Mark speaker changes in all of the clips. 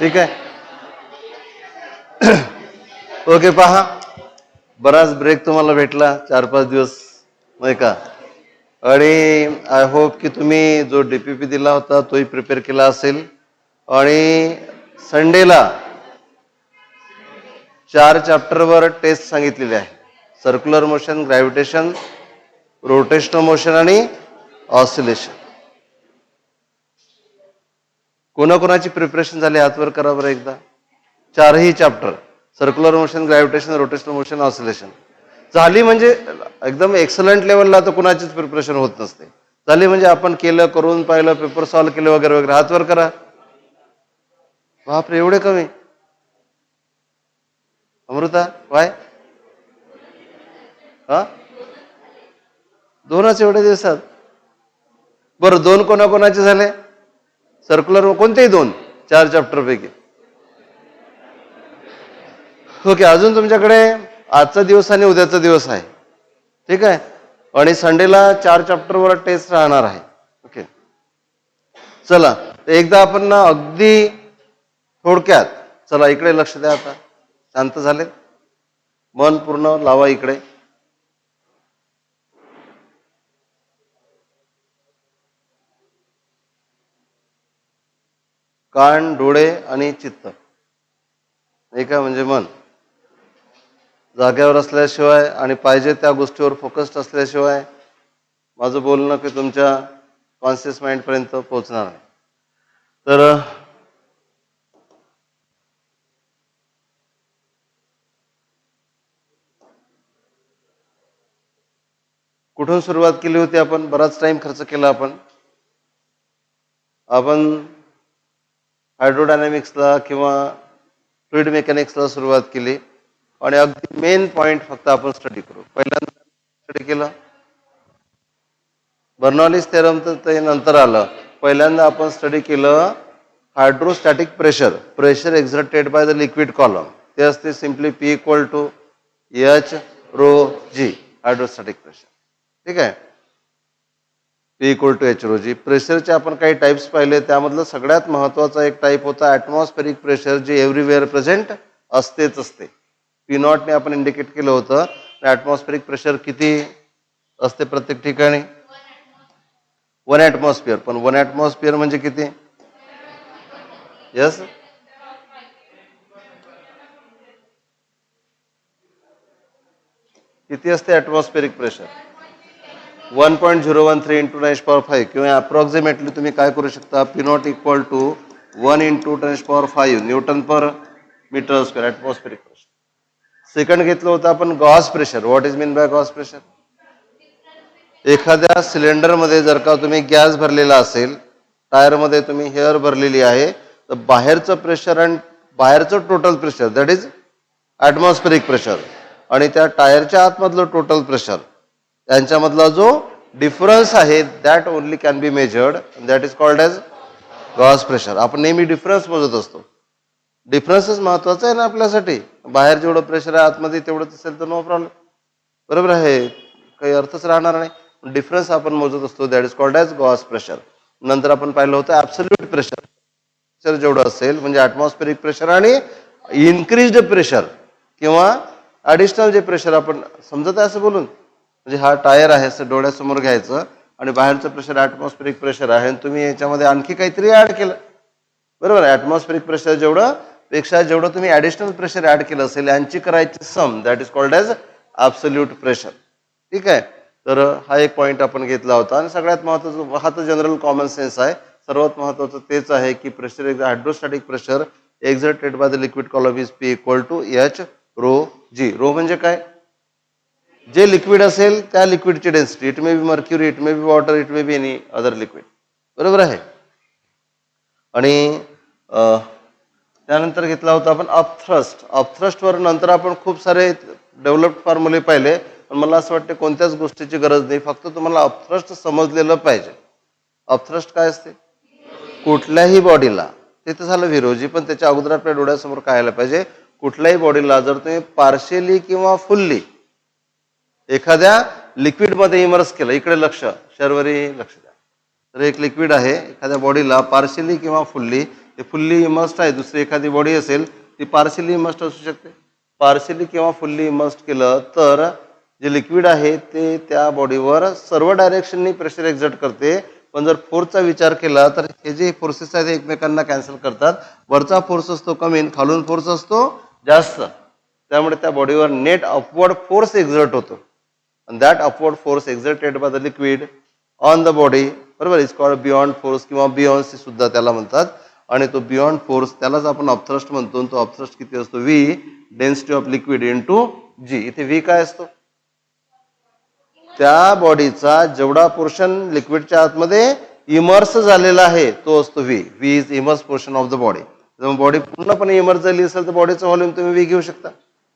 Speaker 1: ठीक आहे. ओके, पहा बराच ब्रेक तुम्हाला भेटला 4-5 दिवस नाही का. आणि आय होप की तुम्ही जो DPP दिला होता तोही प्रिपेअर केला असेल. आणि संडेला 4 चॅप्टरवर टेस्ट सांगितलेली आहे. Circular motion, gravitation, rotational motion आणि ऑसिलेशन. कोणाकोणाची प्रिपरेशन झाली हातवर करा बरं एकदा. 4ही chapter circular motion, gravitation, rotational motion, oscillation झाली म्हणजे एकदम एक्सलंट लेवलला तर कुणाचीच प्रिपरेशन होत नसते. झाली म्हणजे आपण केलं, करून पाहिलं, पेपर सॉल्व्ह केले वगैरे वगैरे. हातवर करा. बापरे, एवढे कमी. अमृता वाय हा 2च एवढ्या दिवसात. बरं, 2 कोणाकोणाचे झाले सर्क्युलर? कोणतेही 2 4 चॅप्टर पैकी. ओके, अजून तुमच्याकडे आजचा दिवस आणि उद्याचा दिवस आहे. ठीक आहे. आणि संडेला 4 चॅप्टरवर टेस्ट राहणार आहे. ओके, चला एकदा आपण ना अगदी थोडक्यात, चला इकडे लक्ष द्या. आता शांत झाले, मन पूर्ण लावा इकडे. कान, डोळे आणि चित्त हे काय म्हणजे मन जागेवर असल्याशिवाय आणि पाहिजे त्या गोष्टीवर फोकस्ड असल्याशिवाय माझं बोलणं की तुमच्या कॉन्शियस माइंड पर्यंत पोहोचणार नाही. तर कुठून सुरुवात केली होती आपण? बराच टाइम खर्च केला आपण हायड्रोडायनॅमिक्सला किंवा फ्लुइड मेकॅनिक्सला सुरुवात केली. आणि अगदी मेन पॉइंट फक्त आपण स्टडी करू. पहिल्यांदा स्टडी केलं बर्नॉलिस थेरम, तर ते नंतर आलं. पहिल्यांदा आपण स्टडी केलं hydrostatic pressure, pressure exerted by the liquid column. ते असते simply P = H ρg, hydrostatic pressure. ठीक आहे. P = H ρg. प्रेशरचे आपण काही टाईप्स पाहिले. त्यामधलं सगळ्यात महत्वाचा एक टाईप होता ॲटमॉस्फेरिक प्रेशर, जे एव्हरीवेअर प्रेझेंट असतेच असते. P0 ने आपण इंडिकेट केलं होतं. ॲटमॉस्फेरिक प्रेशर किती असते प्रत्येक ठिकाणी? 1 ॲटमॉस्फिअर. पण 1 ॲटमॉस्फिअर म्हणजे किती? यस, किती असते ॲटमॉस्फेरिक प्रेशर? 1.013 × 10⁵. किंवा अप्रॉक्सिमेटली तुम्ही काय करू शकता? P0 = 1 × 10⁵ newton per metre square atmospheric pressure. Second घेतलं होतं आपण gauge pressure. What is mean by gauge pressure? एखाद्या सिलेंडरमध्ये जर का तुम्ही गॅस भरलेला असेल, टायरमध्ये तुम्ही हेअर भरलेली आहे, तर बाहेरचं प्रेशर आणि बाहेरचं total pressure that is atmospheric pressure, आणि त्या टायरच्या आतमधलं टोटल प्रेशर यांच्यामधला जो डिफरन्स आहे that only can be measured, that is called as Gauss pressure. आपण नेहमी डिफरन्स मोजत असतो. डिफरन्सच महत्वाचा आहे ना आपल्यासाठी. बाहेर जेवढं प्रेशर आहे आतमध्ये तेवढंच असेल तर नो प्रॉब्लेम. बरोबर आहे, काही अर्थच राहणार नाही. डिफरन्स आपण मोजत असतो, that is called as Gauss pressure. नंतर आपण पाहिलं होतं ॲब्सोल्यूट प्रेशर. प्रेशर जेवढं असेल म्हणजे ॲटमॉस्फेरिक प्रेशर आणि इन्क्रीज्ड प्रेशर किंवा ॲडिशनल जे प्रेशर, आपण समजत आहे असं बोलून, म्हणजे हा टायर आहे असं डोळ्यासमोर घ्यायचं आणि बाहेरचं प्रेशर ॲटमॉस्फेरिक प्रेशर आहे आणि तुम्ही याच्यामध्ये आणखी काहीतरी ॲड केलं. बरोबर आहे. ॲटमॉस्फेरिक प्रेशर जेवढं पेक्षा जेवढं तुम्ही ॲडिशनल प्रेशर ॲड केलं असेल यांची करायची sum, that is called as absolute pressure. ठीक आहे. तर हा एक पॉईंट आपण घेतला होता. आणि सगळ्यात महत्त्वाचं, हा तर जनरल कॉमन सेन्स आहे, सर्वात महत्त्वाचं तेच आहे की pressure hydrostatic pressure exerted by the liquid column is P = H ρg. Rho म्हणजे काय? जे लिक्विड असेल त्या लिक्विडची density. It may be mercury, it may be water, it may be any other liquid. बरोबर आहे. आणि त्यानंतर घेतला होता आपण अपथ्रस्ट. अपथ्रस्टवर नंतर आपण खूप सारे डेव्हलप्ड फॉर्म्युले पाहिले, पण मला असं वाटतं कोणत्याच गोष्टीची गरज नाही, फक्त तुम्हाला अपथ्रस्ट समजलेलं पाहिजे. अपथ्रस्ट काय असते? कुठल्याही बॉडीला, ते तर झालं विरोजी, पण त्याच्या अगोदर आपल्या डोळ्यासमोर काय आलं पाहिजे? कुठल्याही बॉडीला जर तुम्ही पार्शियली किंवा फुल्ली एखाद्या लिक्विडमध्ये इमर्स केलं, इकडे लक्ष, शर्वरी लक्ष द्या. तर एक लिक्विड आहे, एखाद्या बॉडीला पार्शियली किंवा फुल्ली ते फुल्ली इमर्स्ड आहे. दुसरी एखादी बॉडी असेल ती पार्शियली इमर्स्ड असू शकते. पार्शियली किंवा फुल्ली इमर्स्ड केलं तर जे लिक्विड आहे ते त्या बॉडीवर सर्व डायरेक्शननी प्रेशर एक्झर्ट करते. पण जर फोर्सचा विचार केला तर हे जे फोर्सेस आहेत एकमेकांना कॅन्सल करतात. वरचा फोर्स असतो कमी, खालून फोर्स असतो जास्त. त्यामुळे त्या बॉडीवर नेट अपवर्ड फोर्स एक्झर्ट होतो. and that upward force exerted by the liquid on the body, बरोबर, इज कॉल्ड बियॉन्ड फोर्स किंवा बियॉन्सी सुद्धा त्याला म्हणतात. आणि तो बियॉन्ड फोर्स त्यालाच आपण अपथ्रस्ट म्हणतो. तो अपथ्रस्ट किती असतो? V density of liquid into g. इथे व्ही काय असतो? त्या बॉडीचा जेवढा पोर्शन लिक्विडच्या आतमध्ये इमर्स झालेला आहे तो असतो V. V is immerse portion of the body. जर बॉडी पूर्णपणे इमर्स झाली असेल तर बॉडीचं व्हॉल्यूम तुम्ही व्ही घेऊ शकता,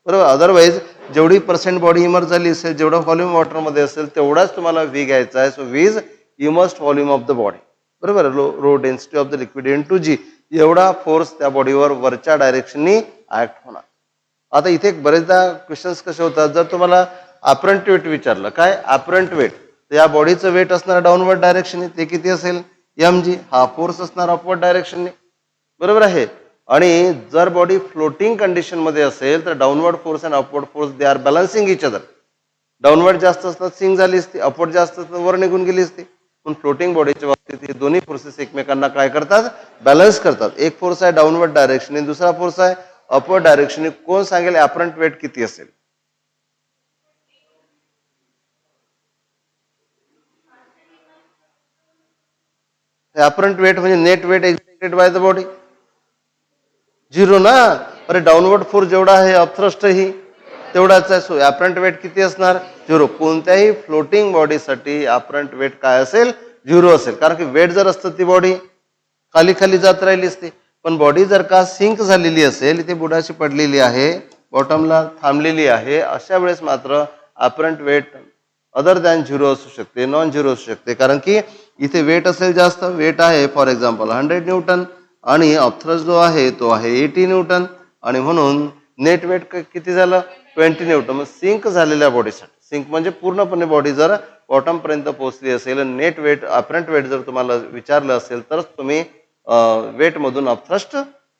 Speaker 1: बरोबर. अदरवाईज जेवढी % बॉडी इमर्स झाली असेल, जेवढा व्हॉल्यूम वॉटरमध्ये असेल तेवढाच तुम्हाला व्ही घ्यायचा आहे. So V is immersed volume of the body, बरोबर. Rho density of the liquid into g. एवढा फोर्स त्या बॉडीवर वरच्या डायरेक्शननी ऍक्ट होणार. आता इथे बरेचदा क्वेश्चन्स कसे होतात, जर तुम्हाला अपरंट वेट विचारलं, काय अपरंट वेट, तर या बॉडीचं वेट असणार डाऊनवर्ड डायरेक्शननी. ते किती असेल? M g. हा फोर्स असणार अपवर्ड डायरेक्शननी, बरोबर आहे. आणि जर बॉडी फ्लोटिंग कंडिशन मध्ये असेल तर डाऊनवर्ड फोर्स आणि upward force they are balancing each other. Downward जास्त असतात सिंक झाली असती, अपवर्ड जास्त असतात वर निघून गेली असती. पण फ्लोटिंग बॉडीच्या बाबतीत हे दोन्ही फोर्सेस एकमेकांना काय करतात? बॅलन्स करतात. एक फोर्स आहे डाऊनवर्ड डायरेक्शनने, दुसरा फोर्स आहे अपवर्ड डायरेक्शनने. कोण सांगेल अपरंट वेट किती असेल? अपरंट वेट म्हणजे net weight exerted by the body, zero ना. अरे डाऊनवर्ड फोर्स जेवढा आहे अपथ्रस्ट ही तेवढाच आहे. सो अपरंट वेट किती असणार? झिरो. कोणत्याही फ्लोटिंग बॉडीसाठी अपरंट वेट काय असेल? झिरो असेल. कारण की वेट जर असतं ती बॉडी खाली खाली जात राहिली असते. पण बॉडी जर का सिंक झालेली असेल, इथे बुडाशी पडलेली आहे, बॉटमला थांबलेली आहे, अशा वेळेस मात्र apparent weight other than zero असू शकते, नॉन झिरो असू शकते. कारण की इथे वेट असेल जास्त, वेट आहे फॉर एक्झाम्पल 100 न्यूटन आणि अपथ्रस्ट जो आहे तो आहे 80 न्यूटन, आणि म्हणून नेट वेट किती झालं? 20 न्यूटन. मग सिंक झालेल्या बॉडीसाठी, सिंक म्हणजे पूर्णपणे बॉडी जर बॉटम पर्यंत पोहोचली असेल, नेट वेट अपरंट वेट जर तुम्हाला विचारलं असेल तरच तुम्ही वेट मधून अपथ्रस्ट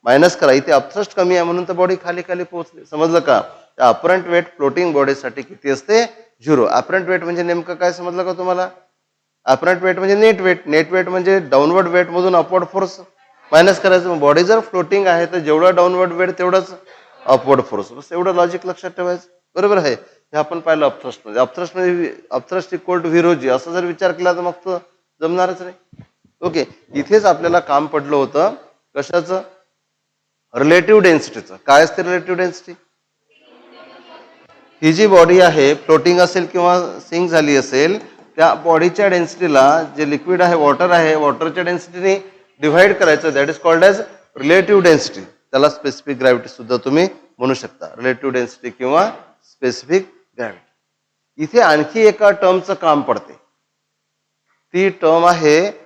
Speaker 1: मायनस करा. इथे अपथ्रस्ट कमी आहे म्हणून तर बॉडी खाली खाली पोहोचली. समजलं का? अपरंट वेट फ्लोटिंग बॉडीसाठी किती असते? झिरो. अपरंट वेट म्हणजे नेमकं काय समजलं का तुम्हाला? अपरंट वेट म्हणजे नेट वेट. नेट वेट म्हणजे डाऊनवर्ड वेट मधून अपवर्ड फोर्स मायनस करायचं. बॉडी जर फ्लोटिंग आहे तर जेवढं डाऊनवर्ड वेट तेवढंच अपवर्ड फोर्स. बस एवढं लॉजिक लक्षात ठेवायचं, बरोबर आहे. हे आपण पाहिलं अपथ्रस्ट मध्ये. अपथ्रस्ट म्हणजे अपथ्रस्ट इक्वल टू व्ही जी असं जर विचार केला तर मग तो जमणारच नाही. ओके, इथेच आपल्याला काम पडलं होतं कशाचं? रिलेटिव्ह डेन्सिटीचं. काय असते रिलेटिव्ह डेन्सिटी? ही जी बॉडी आहे फ्लोटिंग असेल किंवा सिंक झाली असेल, त्या बॉडीच्या डेन्सिटीला जे लिक्विड आहे, वॉटर आहे, वॉटरच्या डेन्सिटीने डिव्हाइड करायचं. That is called as relative density. त्याला स्पेसिफिक ग्रॅव्हिटी सुद्धा तुम्ही म्हणू शकता. रिलेटिव्ह डेन्सिटी किंवा स्पेसिफिक ग्रॅव्हिटी. इथे आणखी एका टर्मचं काम पडते. ती टर्म आहे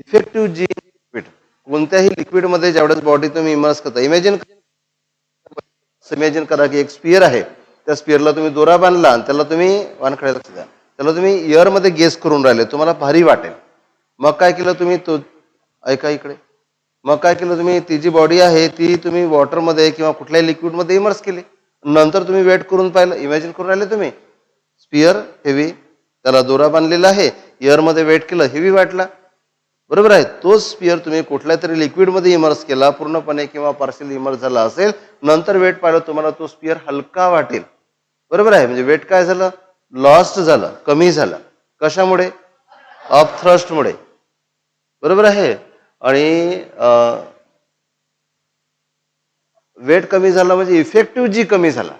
Speaker 1: इफेक्टिव्ह जी लिक्विड. कोणत्याही लिक्विडमध्ये ज्यावेळेस बॉडी तुम्ही इमर्स करता, इमॅजिन करा की एक स्पियर आहे, त्या स्पियरला तुम्ही दोरा बांधला आणि त्याला तुम्ही वानखडे लक्ष द्या, त्याला तुम्ही एअरमध्ये गेस करून राहिले, तुम्हाला भारी वाटेल. मग काय केलं तुम्ही? तो ऐका इकडे. मग काय केलं तुम्ही? ती जी बॉडी आहे ती तुम्ही वॉटरमध्ये किंवा कुठल्याही लिक्विडमध्ये इमर्स केली. नंतर तुम्ही वेट करून पाहिलं, इमॅजिन करून राहिले तुम्ही स्पियर हेवी, त्याला दोरा बांधलेला आहे, एअरमध्ये वेट केलं, हेवी वाटला, बरोबर आहे. तो स्पियर तुम्ही कुठल्या तरी लिक्विडमध्ये इमर्स केला पूर्णपणे किंवा पार्शियल इमर्स झाला असेल, नंतर वेट पाहिलं तुम्हाला तो स्पियर हलका वाटेल, बरोबर आहे. म्हणजे वेट काय झालं? लॉस्ट झालं, कमी झालं. कशामुळे? अपथ्रस्टमुळे, बरोबर आहे. आणि वेट कमी झाला म्हणजे इफेक्टिव्ह जी कमी झाला.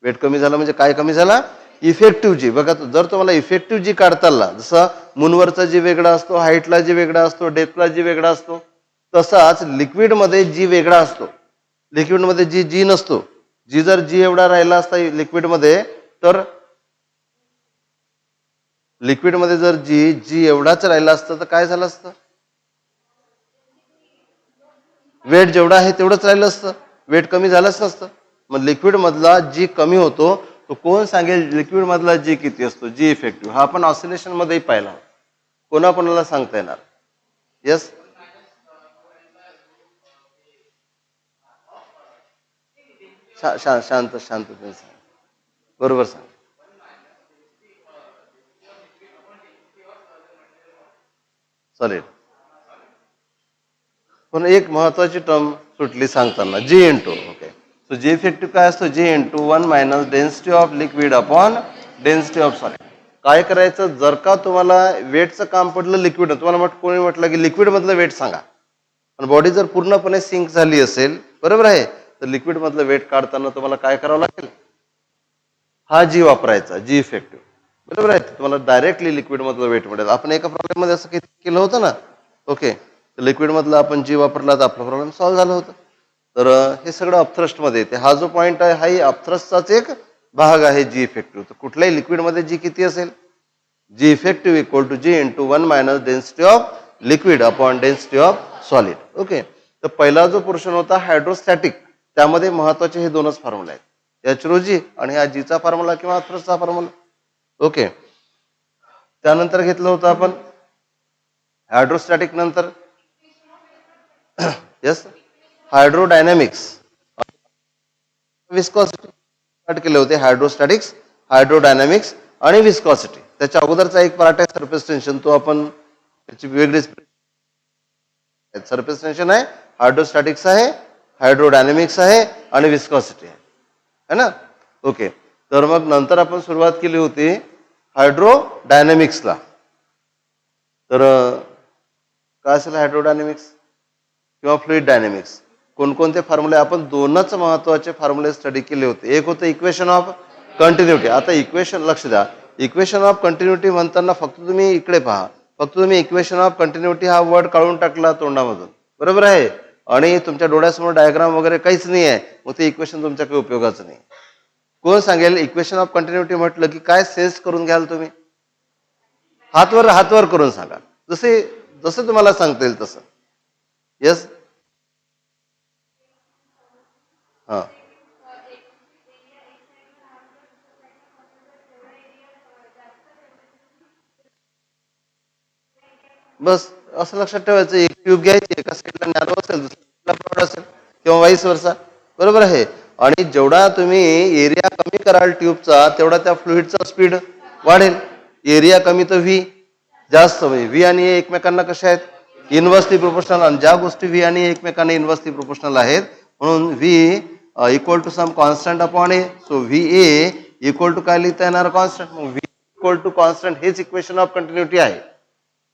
Speaker 1: वेट कमी झाला म्हणजे काय कमी झाला? इफेक्टिव्ह जी. बघा, जर तुम्हाला इफेक्टिव्ह जी काढता आला, जसं मूनवरचा जी वेगळा असतो, हाईटला जी वेगळा असतो, डेप्थला जी वेगळा असतो, तसाच लिक्विडमध्ये जी वेगळा असतो. लिक्विडमध्ये जी जी नसतो. जी जर जी एवढा राहिला असता लिक्विडमध्ये, तर लिक्विडमध्ये जर जी जी एवढाच राहिला असतं तर काय झालं असतं? वेट जेवढा आहे तेवढंच राहिलं असतं, वेट कमी झालंच नसतं. मग लिक्विड मधला जी कमी होतो तो कोण सांगेल? लिक्विड मधला जी किती असतो? जी इफेक्टिव्ह. हा आपण ऑसिलेशन मध्येही पाहिला, कोणाकोणाला सांगता येणार? येस, शांत शांततेने सांग. बरोबर सांग. सॉलिड. पण एक महत्वाची टर्म सुटली सांगताना, g into. Okay, so g effective काय असतो? G into 1 minus density of liquid upon density of solid. काय करायचं, जर का तुम्हाला वेटचं काम पडलं लिक्विड, तुम्हाला कोणी म्हटलं की लिक्विड मधलं वेट सांगा, पण बॉडी जर पूर्णपणे सिंक झाली असेल, बरोबर आहे, तर लिक्विड मधलं वेट काढताना तुम्हाला काय करावं लागेल? हा जी वापरायचा, जी इफेक्टिव्ह. बरोबर आहे, तुम्हाला डायरेक्टली लिक्विड मधलं वेट मिळेल. आपण एका प्रॉब्लेम मध्ये असं केलं होतं ना. ओके, लिक्विड मधला आपण जी वापरला तर आपला प्रॉब्लेम सॉल्व्ह झाला होता. तर हे सगळं अपथ्रस्ट मध्ये येते. हा जो पॉईंट आहे हाही अपथ्रस्टचाच एक भाग आहे, जी इफेक्टिव्ह. तर कुठल्याही लिक्विड मध्ये जी किती असेल? G effective equal to g into 1 minus density of liquid upon density of solid. Okay, तर पहिला जो पोर्शन होता हायड्रोस्टॅटिक, त्यामध्ये महत्वाचे हे दोनच फॉर्म्युला आहेत, एच रो जी आणि हा जीचा फॉर्म्युला किंवा अपथ्रस्टचा फॉर्म्युला. ओके, त्यानंतर घेतलं होतं आपण हायड्रोस्टॅटिक नंतर यस हायड्रोडायनॅमिक्स, विस्कॉसिटी स्टार्ट केले होते. हायड्रोस्टॅटिक्स, हायड्रोडायनॅमिक्स आणि विस्कॉसिटी. त्याच्या अगोदरचा एक पार्ट आहे सरफेस टेन्शन, तो आपण त्याची वेगळी सरफेस टेन्शन आहे, हायड्रोस्टॅटिक्स आहे, हायड्रोडायनॅमिक्स आहे आणि विस्कॉसिटी आहे ना. ओके, तर मग नंतर आपण सुरुवात केली होती हायड्रोडायनॅमिक्सला. तर काय असेल हायड्रोडायनॅमिक्स किंवा फ्लुइड डायनॅमिक्स? कोणकोणते फॉर्म्युले? आपण दोनच महत्वाचे फॉर्म्युले स्टडी केले होते. एक होतं इक्वेशन ऑफ कंटिन्युटी. आता इक्वेशन, लक्ष द्या, इक्वेशन ऑफ कंटिन्युटी म्हणताना फक्त तुम्ही इकडे पहा, फक्त तुम्ही इक्वेशन ऑफ कंटिन्युटी हा वर्ड काढून टाकला तोंडामधून, बरोबर आहे, आणि तुमच्या डोळ्यासमोर डायग्राम वगैरे काहीच नाही आहे, मग ते इक्वेशन तुमच्या काही उपयोगाचं नाही. कोण सांगेल इक्वेशन ऑफ कंटिन्युटी म्हटलं की काय सेन्स करून घ्याल तुम्ही? हातवर करून सांगा, जसे जसं तुम्हाला सांगता येईल तसं. येस, हा, बस असं लक्षात ठेवायचं. एक ट्यूब घ्यायची, एका साईडला नॅरो असेल, दुसऱ्या ब्रॉड असेल किंवा वाईस वर्सा, बरोबर आहे. आणि जेवढा तुम्ही एरिया कमी कराल ट्यूबचा, तेवढा त्या फ्लुइडचा स्पीड वाढेल. एरिया कमी तर व्ही जास्त होईल. व्ही आणि ए एकमेकांना कशा आहेत? Inversely proportional. आणि ज्या गोष्टी व्ही आणि ए एकमेकांना इनव्हर्सली प्रोपोर्शनल आहेत, म्हणून v equal to some constant upon a. So v a equal to काय लिहिता येणार? कॉन्स्टंट. मग व्ही इक्वल टू कॉन्स्टंट हेच इक्वेशन ऑफ कंटिन्युटी आहे.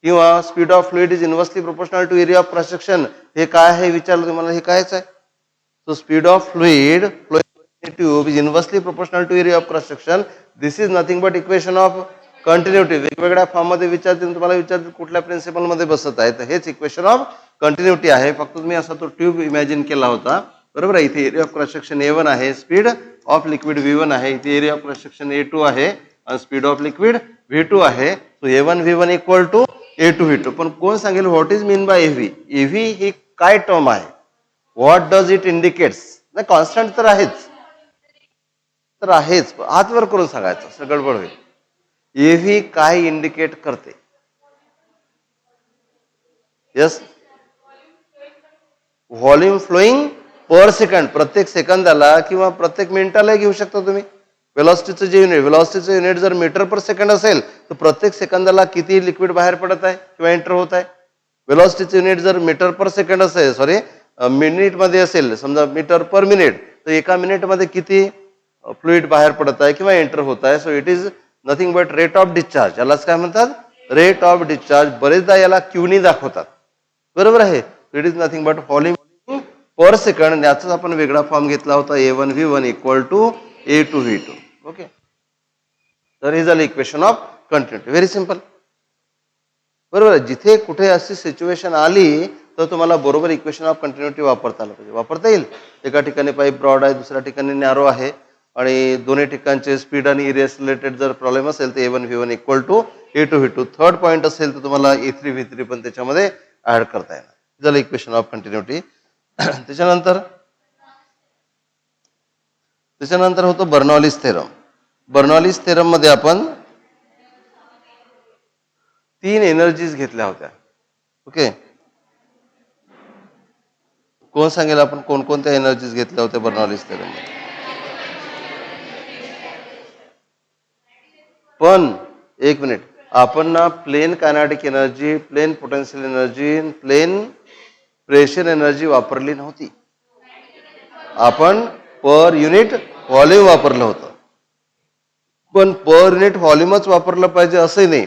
Speaker 1: किंवा speed of fluid is inversely proportional to area of cross section. हे काय आहे विचारलं तुम्हाला, हे कायच आहे? So speed of fluid flowing tube is inversely proportional to area of cross section. This is nothing but equation of continuity. वेगवेगळ्या form मध्ये विचारतील, तुम्हाला विचारतील कुठल्या प्रिन्सिपल मध्ये बसत आहे, तर हेच इक्वेशन ऑफ कंटिन्युटी आहे. फक्त तुम्ही असा तो ट्यूब इमॅजिन केला होता, बरोबर आहे. इथे area of cross section A1 आहे, स्पीड ऑफ लिक्विड V1 आहे, इथे area of cross section A2 आहे आणि स्पीड ऑफ लिक्विड V2 आहे. So A1 V1 equal to A2 V2. पण कोण सांगेल what is mean by AV? AV ही काय टर्म आहे? What does it indicates? नाही, कॉन्स्टंट तर आहेच, तर आहेच, हातवर करून सांगायचं, असं गडबड होईल. एव्ही काय इंडिकेट करते? यस, व्हॉल्यूम फ्लोईंग पर सेकंड. प्रत्येक सेकंदाला किंवा प्रत्येक मिनिटाला घेऊ शकता तुम्ही. वेलॉसिटीचं जे युनिट, वेलॉसिटीचं युनिट जर मीटर पर सेकंड असेल, तर प्रत्येक सेकंदाला किती लिक्विड बाहेर पडत आहे किंवा एंटर होत आहे. वेलॉसिटीचं युनिट जर मीटर पर सेकंड असेल, सॉरी मिनिट मध्ये असेल, समजा मीटर पर मिनिट, तर एका मिनिटमध्ये किती फ्लुइड बाहेर पडत आहे किंवा एंटर होत आहे. So it is nothing but rate of discharge. यालाच काय म्हणतात? Rate of discharge. बरेचदा याला क्यूनी दाखवतात, बरोबर आहे. It is nothing but volume per second. याचाच आपण वेगळा फॉर्म घेतला होता, A1 V1 equal to A2 V2. Okay, तर हे झालं equation of continuity. Very simple, बरोबर. जिथे कुठे अशी सिच्युएशन आली तर तुम्हाला बरोबर इक्वेशन ऑफ कंटिन्युटी वापरता आलं पाहिजे. वापरता येईल. एका ठिकाणी पाईप ब्रॉड आहे, दुसऱ्या ठिकाणी नॅरो आहे, आणि दोन्ही ठिकाणचे स्पीड आणि एरिया रिलेटेड जर प्रॉब्लेम असेल तर A1 V1 equal to A2 V2. Third point असेल तर तुम्हाला A3 V3 पण त्याच्यामध्ये ऍड करता येणार. झालं इक्वेशन ऑफ कंटिन्युटी. त्याच्यानंतर होतं बर्नॉलिस थेरम. बर्नॉलिस थेरम मध्ये आपण 3 एनर्जीज घेतल्या होत्या. ओके, कोण सांगेल आपण कोणकोणत्या एनर्जीज घेतल्या होत्या बर्नॉलिस थेरम मध्ये? पण एक मिनिट, आपण ना plain kinetic energy, plain potential energy, plain pressure energy वापरली नव्हती. आपण पर युनिट व्हॉल्यूम वापरलं होतं. पण पर युनिट व्हॉल्यूमच वापरलं पाहिजे असंही नाही.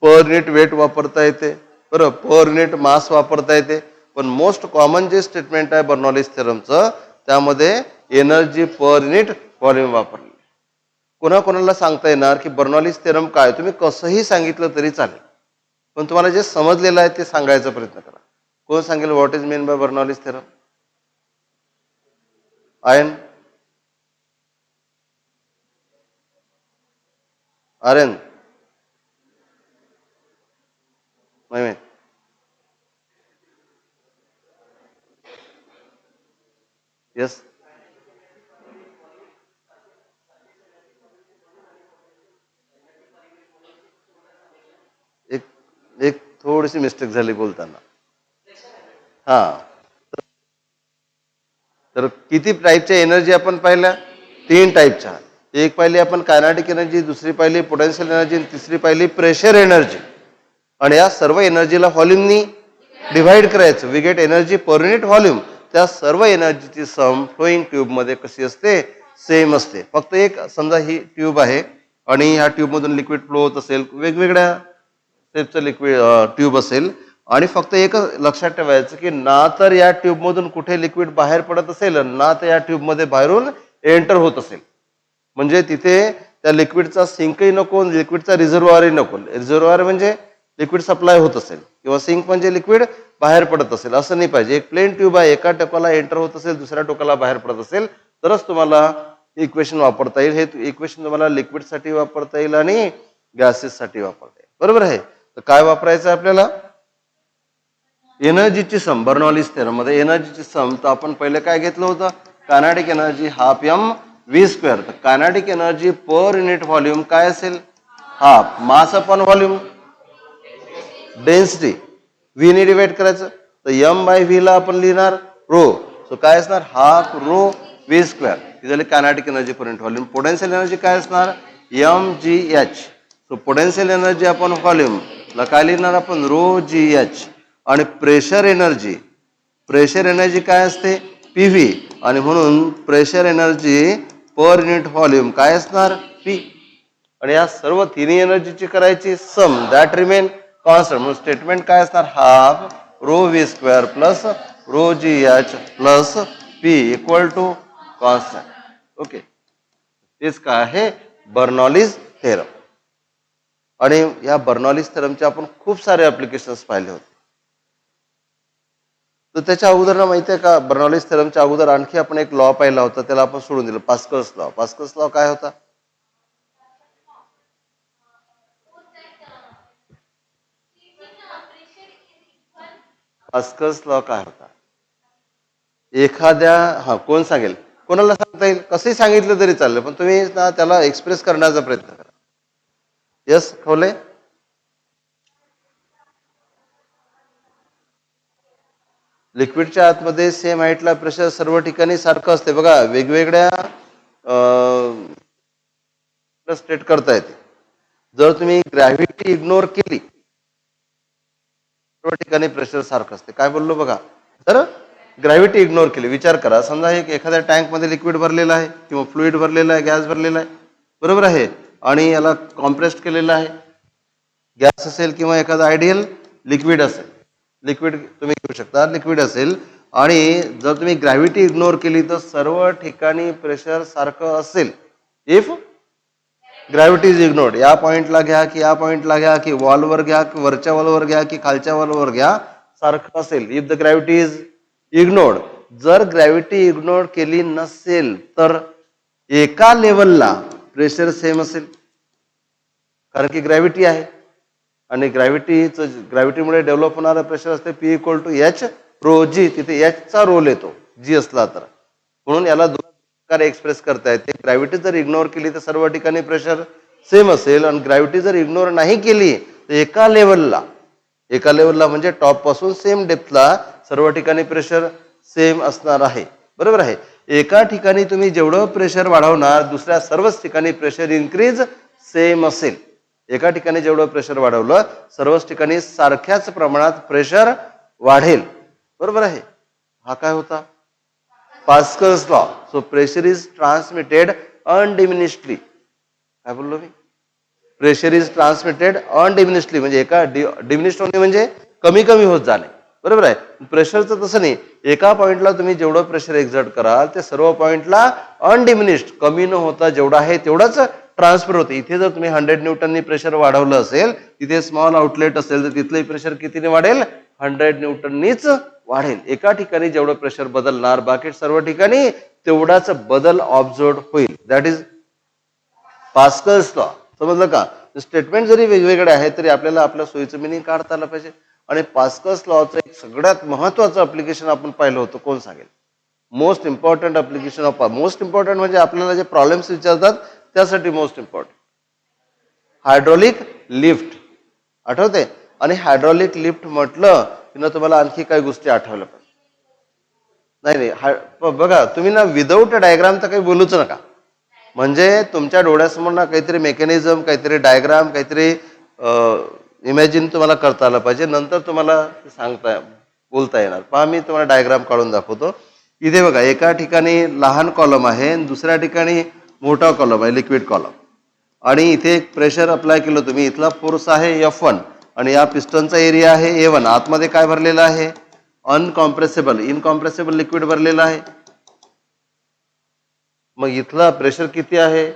Speaker 1: पर युनिट वेट वापरता येते, बरोबर, पर युनिट मास वापरता येते. पण मोस्ट कॉमन जे स्टेटमेंट आहे बर्नॉलिस थेरमचं, त्यामध्ये एनर्जी पर युनिट व्हॉल्यूम वापरली. कोणाकोणाला सांगता येणार की बर्नॉलिस थेरम काय, तुम्ही कसंही सांगितलं तरी चालेल, पण तुम्हाला जे समजलेलं आहे ते सांगायचा प्रयत्न करा. कोण सांगेल what is mean by Bernoulli's theorem? Ayan, Aryan, नाही, यस, एक एक थोडीशी मिस्टेक झाली बोलताना. हा, तर किती टाईपच्या एनर्जी आपण पाहिल्या? 3 टाईपच्या. एक पाहिली आपण कायनेटिक एनर्जी, दुसरी पाहिली पोटेन्शियल एनर्जी, तिसरी पाहिली प्रेशर एनर्जी. आणि या सर्व एनर्जीला व्हॉल्यूमनी डिव्हाइड करायचं. We get energy per unit volume. त्या सर्व एनर्जीची सम फ्लोईंग ट्यूबमध्ये कशी असते? सेम असते. फक्त एक समजा ही ट्यूब आहे आणि ह्या ट्यूबमधून लिक्विड फ्लो होत असेल, वेगवेगळ्या शेपचं लिक्विड ट्यूब असेल, आणि फक्त एक लक्षात ठेवायचं की ना तर या ट्यूबमधून कुठे लिक्विड बाहेर पडत असेल, ना तर या ट्यूबमध्ये बाहेरून एंटर होत असेल. म्हणजे तिथे त्या लिक्विडचा सिंकही नको, लिक्विडचा रिझर्व्हॉरही नको. रिझर्व्हॉर म्हणजे लिक्विड सप्लाय होत असेल, किंवा सिंक म्हणजे लिक्विड बाहेर पडत असेल, असं नाही पाहिजे. एक प्लेन ट्यूब आहे, एका टोकाला एंटर होत असेल, दुसऱ्या टोकाला बाहेर पडत असेल, तरच तुम्हाला इक्वेशन वापरता येईल. हे इक्वेशन तुम्हाला लिक्विडसाठी वापरता येईल आणि गॅसेससाठी वापरता येईल. बरोबर आहे. तर काय वापरायचं आपल्याला? एनर्जीची सम. बर्नॉलिस थेरम मध्ये एनर्जीची सम. तर आपण पहिले काय घेतलं होतं? Kinetic energy half m v square. तर kinetic energy per unit volume काय असेल? Half mass upon volume density. V ने डिवाइड करायचं, तर एम बाय व्ही ला आपण लिहिणार रो. सो काय असणार? Half rho v square. ही झाली kinetic energy per unit volume. Potential energy काय असणार? M g h. So potential energy upon volume ला काय लिहिणार आपण? Rho g h. आणि प्रेशर एनर्जी, प्रेशर एनर्जी काय असते? पीव्ही. आणि म्हणून pressure energy per unit volume काय असणार? पी. आणि या सर्व तिन्ही एनर्जीची करायची सम, दॅट रिमेन कॉन्स्टंट. म्हणून स्टेटमेंट काय असणार? Half rho v square plus rho g h plus p equal to constant. Okay, तेच काय आहे? Bernoulli's theorem. आणि या बर्नॉलिस थेरमचे आपण खूप सारे ऍप्लिकेशन्स पाहिले होते. तर त्याच्या अगोदर ना माहिती आहे का, बर्नॉलिस थेरमच्या अगोदर आणखी आपण एक लॉ पाहिला होता, त्याला आपण सोडून दिलं, पास्कल्स लॉ. पास्कल्स लॉ काय होता? पास्कल्स लॉ काय होता? एखाद्या, हा कोण सांगेल? कोणाला सांगता येईल? कसंही सांगितलं तरी चाललं, पण तुम्ही ना त्याला एक्सप्रेस करण्याचा प्रयत्न करा. यस खोले. लिक्विडच्या आतमध्ये सेम हाईटला प्रेशर सर्व ठिकाणी सारखं असते बघा. वेगवेगळ्या स्टेट करता येते. जर तुम्ही ग्रॅव्हिटी इग्नोर केली, सर्व ठिकाणी प्रेशर सारखं असते. काय बोललो बघा? तर ग्रॅव्हिटी इग्नोर केली. विचार करा, समजा एक एखाद्या टँक मध्ये लिक्विड भरलेलं आहे, किंवा फ्लुइड भरलेलं आहे, गॅस भरलेला आहे, बरोबर आहे, आणि याला कॉम्प्रेस्ड केलेलं आहे. गॅस असेल किंवा एखादा आयडियल लिक्विड असेल, लिक्विड तुम्ही घेऊ शकता, लिक्विड असेल, आणि जर तुम्ही ग्रॅव्हिटी इग्नोर केली तर सर्व ठिकाणी प्रेशर सारखं असेल. इफ ग्रॅव्हिटी इज इग्नोर्ड, या पॉइंटला घ्या की या पॉइंटला घ्या की वॉलवर घ्या की वरच्या वॉलवर घ्या की खालच्या वॉलवर घ्या, सारखं असेल. If the gravity is ignored. जर ग्रॅव्हिटी इग्नोर केली नसेल तर एका लेवलला प्रेशर सेम असेल, कारण की ग्रॅव्हिटी आहे. आणि ग्रॅव्हिटीमुळे डेव्हलप होणारं प्रेशर असते P equal to h rho g. तिथे एच चा रोल येतो जी असला तर. म्हणून याला दोन प्रकारे एक्सप्रेस करता येते. ग्रॅव्हिटी जर इग्नोर केली तर सर्व ठिकाणी प्रेशर सेम असेल, आणि ग्रॅव्हिटी जर इग्नोर नाही केली तर एका लेवलला म्हणजे टॉप पासून सेम डेप्थला सर्व ठिकाणी प्रेशर सेम असणार आहे. बरोबर आहे. एका ठिकाणी तुम्ही जेवढं प्रेशर वाढवणार, दुसऱ्या सर्वच ठिकाणी प्रेशर इन्क्रीज सेम असेल. एका ठिकाणी जेवढं प्रेशर वाढवलं सर्वच ठिकाणी सारख्याच प्रमाणात प्रेशर वाढेल. बरोबर आहे. हा काय होता Pascal's law. So pressure is transmitted undiminishedly. काय बोललो मी? प्रेशर इज ट्रान्समिटेड अनडिमिनिश्डली म्हणजे एका डिमिनिश्ड होणे म्हणजे कमी कमी होत जाणे. बरोबर आहे. प्रेशरचं तसं नाही. एका पॉइंटला तुम्ही जेवढं प्रेशर एक्झर्ट कराल ते सर्व पॉइंटला अनडिमिनिश्ड कमी न होता जेवढा आहे तेवढाच ट्रान्सफर होते. इथे जर तुम्ही 100 न्यूटननी प्रेशर वाढवलं असेल, तिथे स्मॉल आउटलेट असेल तर तिथलंही प्रेशर कितीने वाढेल? 100 न्यूटननीच वाढेल. एका ठिकाणी जेवढं प्रेशर बदलणार बाकी सर्व ठिकाणी तेवढाच बदल ऑब्झर्व होईल. That is Pascal's law. समजलं का? स्टेटमेंट जरी वेगवेगळे आहेत तरी आपल्याला आपल्या सोयीचं मिनिंग काढता आलं पाहिजे. आणि पास्कल्स लॉचं एक सगळ्यात महत्वाचं अप्लिकेशन आपण पाहिलं होतं. कोण सांगेल? Most important application of most important म्हणजे आपल्याला जे प्रॉब्लेम्स विचारतात त्यासाठी मोस्ट इम्पॉर्टंट हायड्रॉलिक लिफ्ट. आठवते? आणि हायड्रॉलिक लिफ्ट म्हटलं की ना तुम्हाला आणखी काही गोष्टी आठवल्या पाहिजे. नाही बघा तुम्ही ना विदाऊट डायग्राम तर काही बोलूच नका. म्हणजे तुमच्या डोळ्यासमोर ना काहीतरी मेकॅनिझम काहीतरी डायग्राम काहीतरी इमॅजिन तुम्हाला करता आलं पाहिजे. नंतर तुम्हाला बोलता येणार. पहा मी तुम्हाला डायग्राम काढून दाखवतो. इथे बघा एका ठिकाणी लहान कॉलम आहे दुसऱ्या ठिकाणी मोठा कॉलम आहे लिक्विड कॉलम. आणि इथे एक प्रेशर अप्लाय केलं तुम्ही. इथला फोर्स आहे F1 आणि या पिस्टनचा एरिया आहे A1. आतमध्ये काय भरलेलं आहे? अनकॉम्प्रेसेबल इनकॉम्प्रेसेबल लिक्विड भरलेलं आहे. मग इथला प्रेशर किती आहे?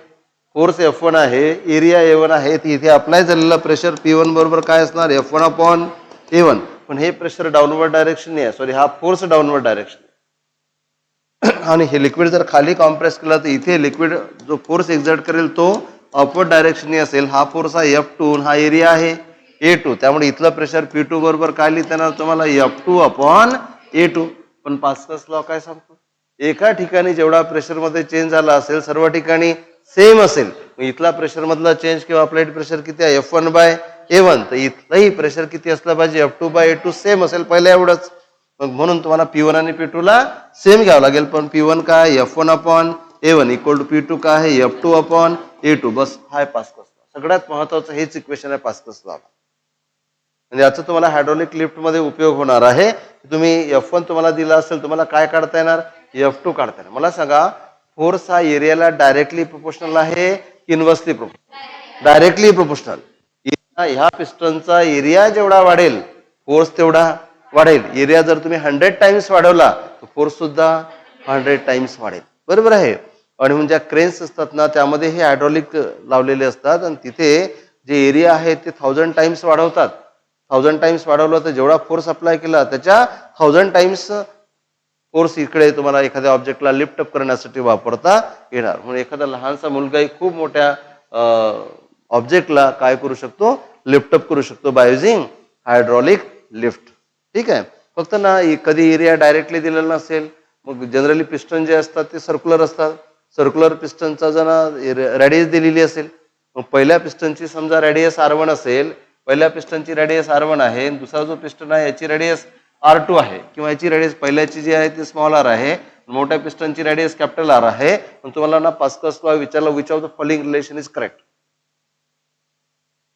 Speaker 1: फोर्स F1 आहे एरिया A1 आहे. इथे अप्लाय झालेला प्रेशर P1 बरोबर काय असणार? F1/A1. पण हे प्रेशर डाऊनवर्ड डायरेक्शन आहे. सॉरी हा फोर्स डाऊनवर्ड डायरेक्शन. आणि हे लिक्विड जर खाली कॉम्प्रेस केला तर इथे लिक्विड जो फोर्स एक्झर्ट करेल तो अपवर्ड डायरेक्शनने असेल. हा फोर्स आहे F2 हा एरिया आहे A2. त्यामुळे इथलं प्रेशर P2 बरोबर काय लिहिता येणार तुम्हाला? F2/A2. पण पास्कल्स लॉ काय सांगतो? एका ठिकाणी जेवढा प्रेशर मध्ये चेंज झाला असेल सर्व ठिकाणी सेम असेल. इथला प्रेशर मधला चेंज किंवा अप्लाइड प्रेशर किती आहे? F1/A1. तर इथलंही प्रेशर किती असलं पाहिजे? F2/A2 सेम असेल. पहिल्या एवढंच. मग म्हणून तुम्हाला P1 आणि P2 ला सेम घ्यावं लागेल. पण P1 काय? F1/A1 इक्वल टू P2 काय आहे? F2/A2. बस हाय पास्कल्स लॉ. सगळ्यात महत्वाचं हेच इक्वेशन आहे पास्कल्स लॉ. म्हणजे याचा तुम्हाला हायड्रॉलिक लिफ्ट मध्ये उपयोग होणार आहे. तुम्ही F1 तुम्हाला दिला असेल तुम्हाला काय काढता येणार? F2 काढता येणार. मला सांगा फोर्स हा एरियाला डायरेक्टली प्रोपोर्शनल आहे इनव्हर्सली प्रोपोर्शनल? Directly proportional. ह्या पिस्टनचा एरिया जेवढा वाढेल फोर्स तेवढा वाढेल. एरिया जर तुम्ही 100 टाइम्स वाढवला तर फोर्स सुद्धा 100 टाइम्स वाढेल. बरोबर आहे. आणि म्हणजे क्रेन्स असतात ना त्यामध्ये हे हायड्रॉलिक लावलेले असतात आणि तिथे जे एरिया आहे ते 1000 टाइम्स वाढवतात. 1000 टाइम्स वाढवलं तर जेवढा फोर्स अप्लाय केला त्याच्या 1000 टाइम्स फोर्स इकडे तुम्हाला एखाद्या ऑब्जेक्टला लिफ्ट अप करण्यासाठी वापरता येणार. म्हणून एखादा लहानसा मुलगाही खूप मोठ्या ऑब्जेक्टला काय करू शकतो? लिफ्ट अप करू शकतो बाय युझिंग हायड्रॉलिक लिफ्ट. ठीक आहे. फक्त ना कधी एरिया डायरेक्टली दिलेला नसेल. मग जनरली पिस्टन जे असतात ते सर्क्युलर असतात. सर्क्युलर पिस्टनचा जर रेडियस दिलेली असेल मग पहिल्या पिस्टनची समजा रेडियस R1 असेल. पहिल्या पिस्टनची रेडियस R1 आहे. दुसरा जो पिस्टन आहे याची रेडियस R2 आहे किंवा याची रेडियस पहिल्याची जी आहे ती स्मॉल r आहे. मोठ्या पिस्टनची रेडियस कॅपिटल R आहे. पण तुम्हाला ना पास्कल्स लॉ विचारला which of the following relation is correct?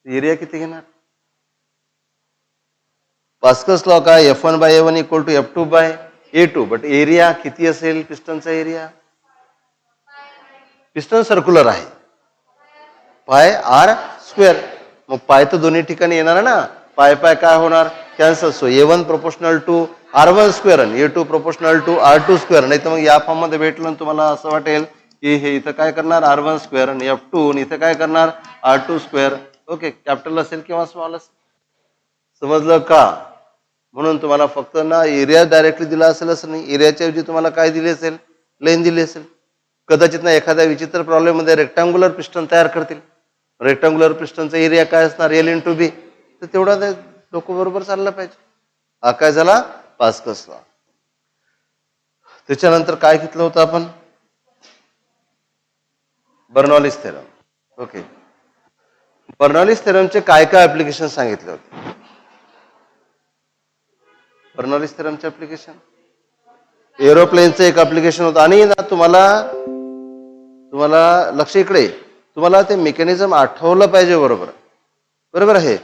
Speaker 1: Area किती घेणार? पास्कल्स लॉ काय? F1/A1 equal to F2/A2. But area किती असेल पिस्टनचा एरिया? पिस्टन सर्क्युलर आहे. πr². मग पाय तर दोन्ही ठिकाणी येणार आहे ना. पाय काय होणार? Cancel. So A1 proportional to R1² आणि A2 प्रोपोर्शनल टू R2². नाही तर मग या फॉर्म मध्ये भेटलं तुम्हाला असं वाटेल की हे इथं काय करणार? R1² आणि F2 आणि इथं काय करणार? R2². ओके. कॅपिटल असेल किंवा स्मॉल असेल. समजलं का? म्हणून तुम्हाला फक्त ना एरिया डायरेक्टली दिला असेल असं नाही. एरियाच्या ऐवजी तुम्हाला काय दिले असेल? लेन दिली असेल. कदाचित ना एखाद्या विचित्र प्रॉब्लेम मध्ये रेक्टँग्युलर पिस्टन तयार करतील. रेक्टँग्युलर पिस्टनचा एरिया काय असणार? L/B. तर तेवढा लोक बरोबर चाललं पाहिजे. हा काय झाला? Pascal's law. त्याच्यानंतर काय घेतलं होतं आपण? Bernoulli's theorem. ओके. बर्नॉलिस थेरमचे काय काय ऍप्लिकेशन सांगितले होते? बर्नॉलिस थेरमचे ऍप्लिकेशन एरोप्लेनचं एक ऍप्लिकेशन होतं. आणि ना तुम्हाला लक्ष इकडे तुम्हाला ते मेकॅनिझम आठवलं पाहिजे, बरोबर आहे.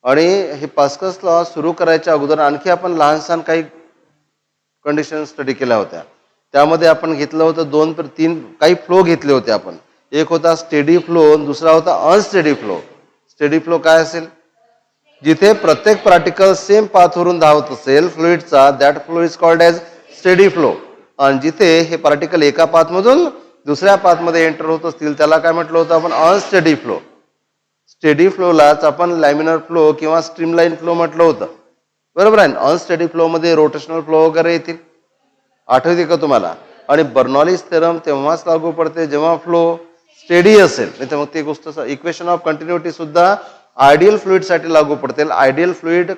Speaker 1: आणि हे पास्कल्स लॉ सुरू करायच्या अगोदर आणखी आपण लहान सहान काही कंडिशन स्टडी केल्या होत्या. त्यामध्ये आपण घेतलं होतं 2 ते 3 काही फ्लो घेतले होते आपण. एक होता स्टेडी फ्लो, दुसरा होता अनस्टेडी फ्लो. स्टेडी फ्लो काय असेल? जिथे प्रत्येक पार्टिकल सेम पाथवरून धावत असेल फ्लुइडचा, that flow is called as steady flow. आणि जिथे हे पार्टिकल एका पाथमधून दुसऱ्या पाथमध्ये एंटर होत असतील त्याला काय म्हटलं होतं आपण? Unsteady flow. स्टेडी फ्लोलाच आपण लॅमिनर फ्लो किंवा स्ट्रीमलाईन फ्लो म्हटलं होतं, बरोबर आहे. अनस्टेडी फ्लोमध्ये रोटेशनल फ्लो वगैरे येतील, आठवते का तुम्हाला? आणि बर्नॉलीज थेरम तेव्हाच लागू पडते जेव्हा फ्लो स्टेडी असेल, नाही तर मग ती गोष्ट इक्वेशन ऑफ कंटिन्युटी सुद्धा आयडियल फ्लुइडसाठी लागू पडते. आयडियल फ्लुइड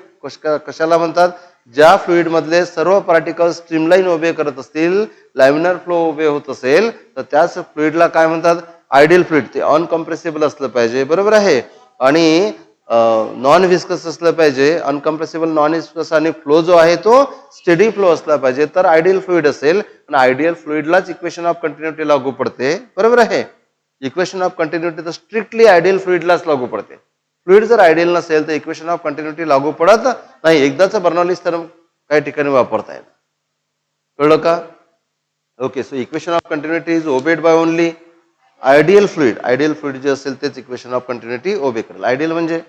Speaker 1: कशाला म्हणतात? ज्या फ्लुइड मधले सर्व पार्टिकल स्ट्रीमलाईन उभे करत असतील, लॅमिनर फ्लो उभे होत असेल, तर त्याच फ्लुइडला काय म्हणतात? Ideal fluid. ते अनकम्प्रेसिबल असलं पाहिजे, बरोबर आहे. आणि नॉन व्हिस्कस असलं पाहिजे. अनकम्प्रेसिबल, नॉन व्हिस्कस आणि फ्लो जो आहे तो स्टेडी फ्लो असला पाहिजे, तर आयडियल फ्लुइड असेल. आणि आयडियल फ्लुइडलाच इक्वेशन ऑफ कंटिन्युटी लागू पडते, बरोबर आहे. इक्वेशन ऑफ कंटिन्युटी तर स्ट्रिक्टली आयडियल फ्लुइडलाच लागू पडते. फ्लुइड जर आयडियल नसेल तर इक्वेशन ऑफ कंटिन्युटी लागू पडत नाही. एकदाच बर्नॉलीज थेरम काही ठिकाणी वापरता येईल, कळलं का? Okay. So equation of continuity is obeyed by only ideal fluid. Ideal fluid जे असेल तेच इक्वेशन ऑफ कंटिन्युटी ओबे करेल. आयडियल म्हणजे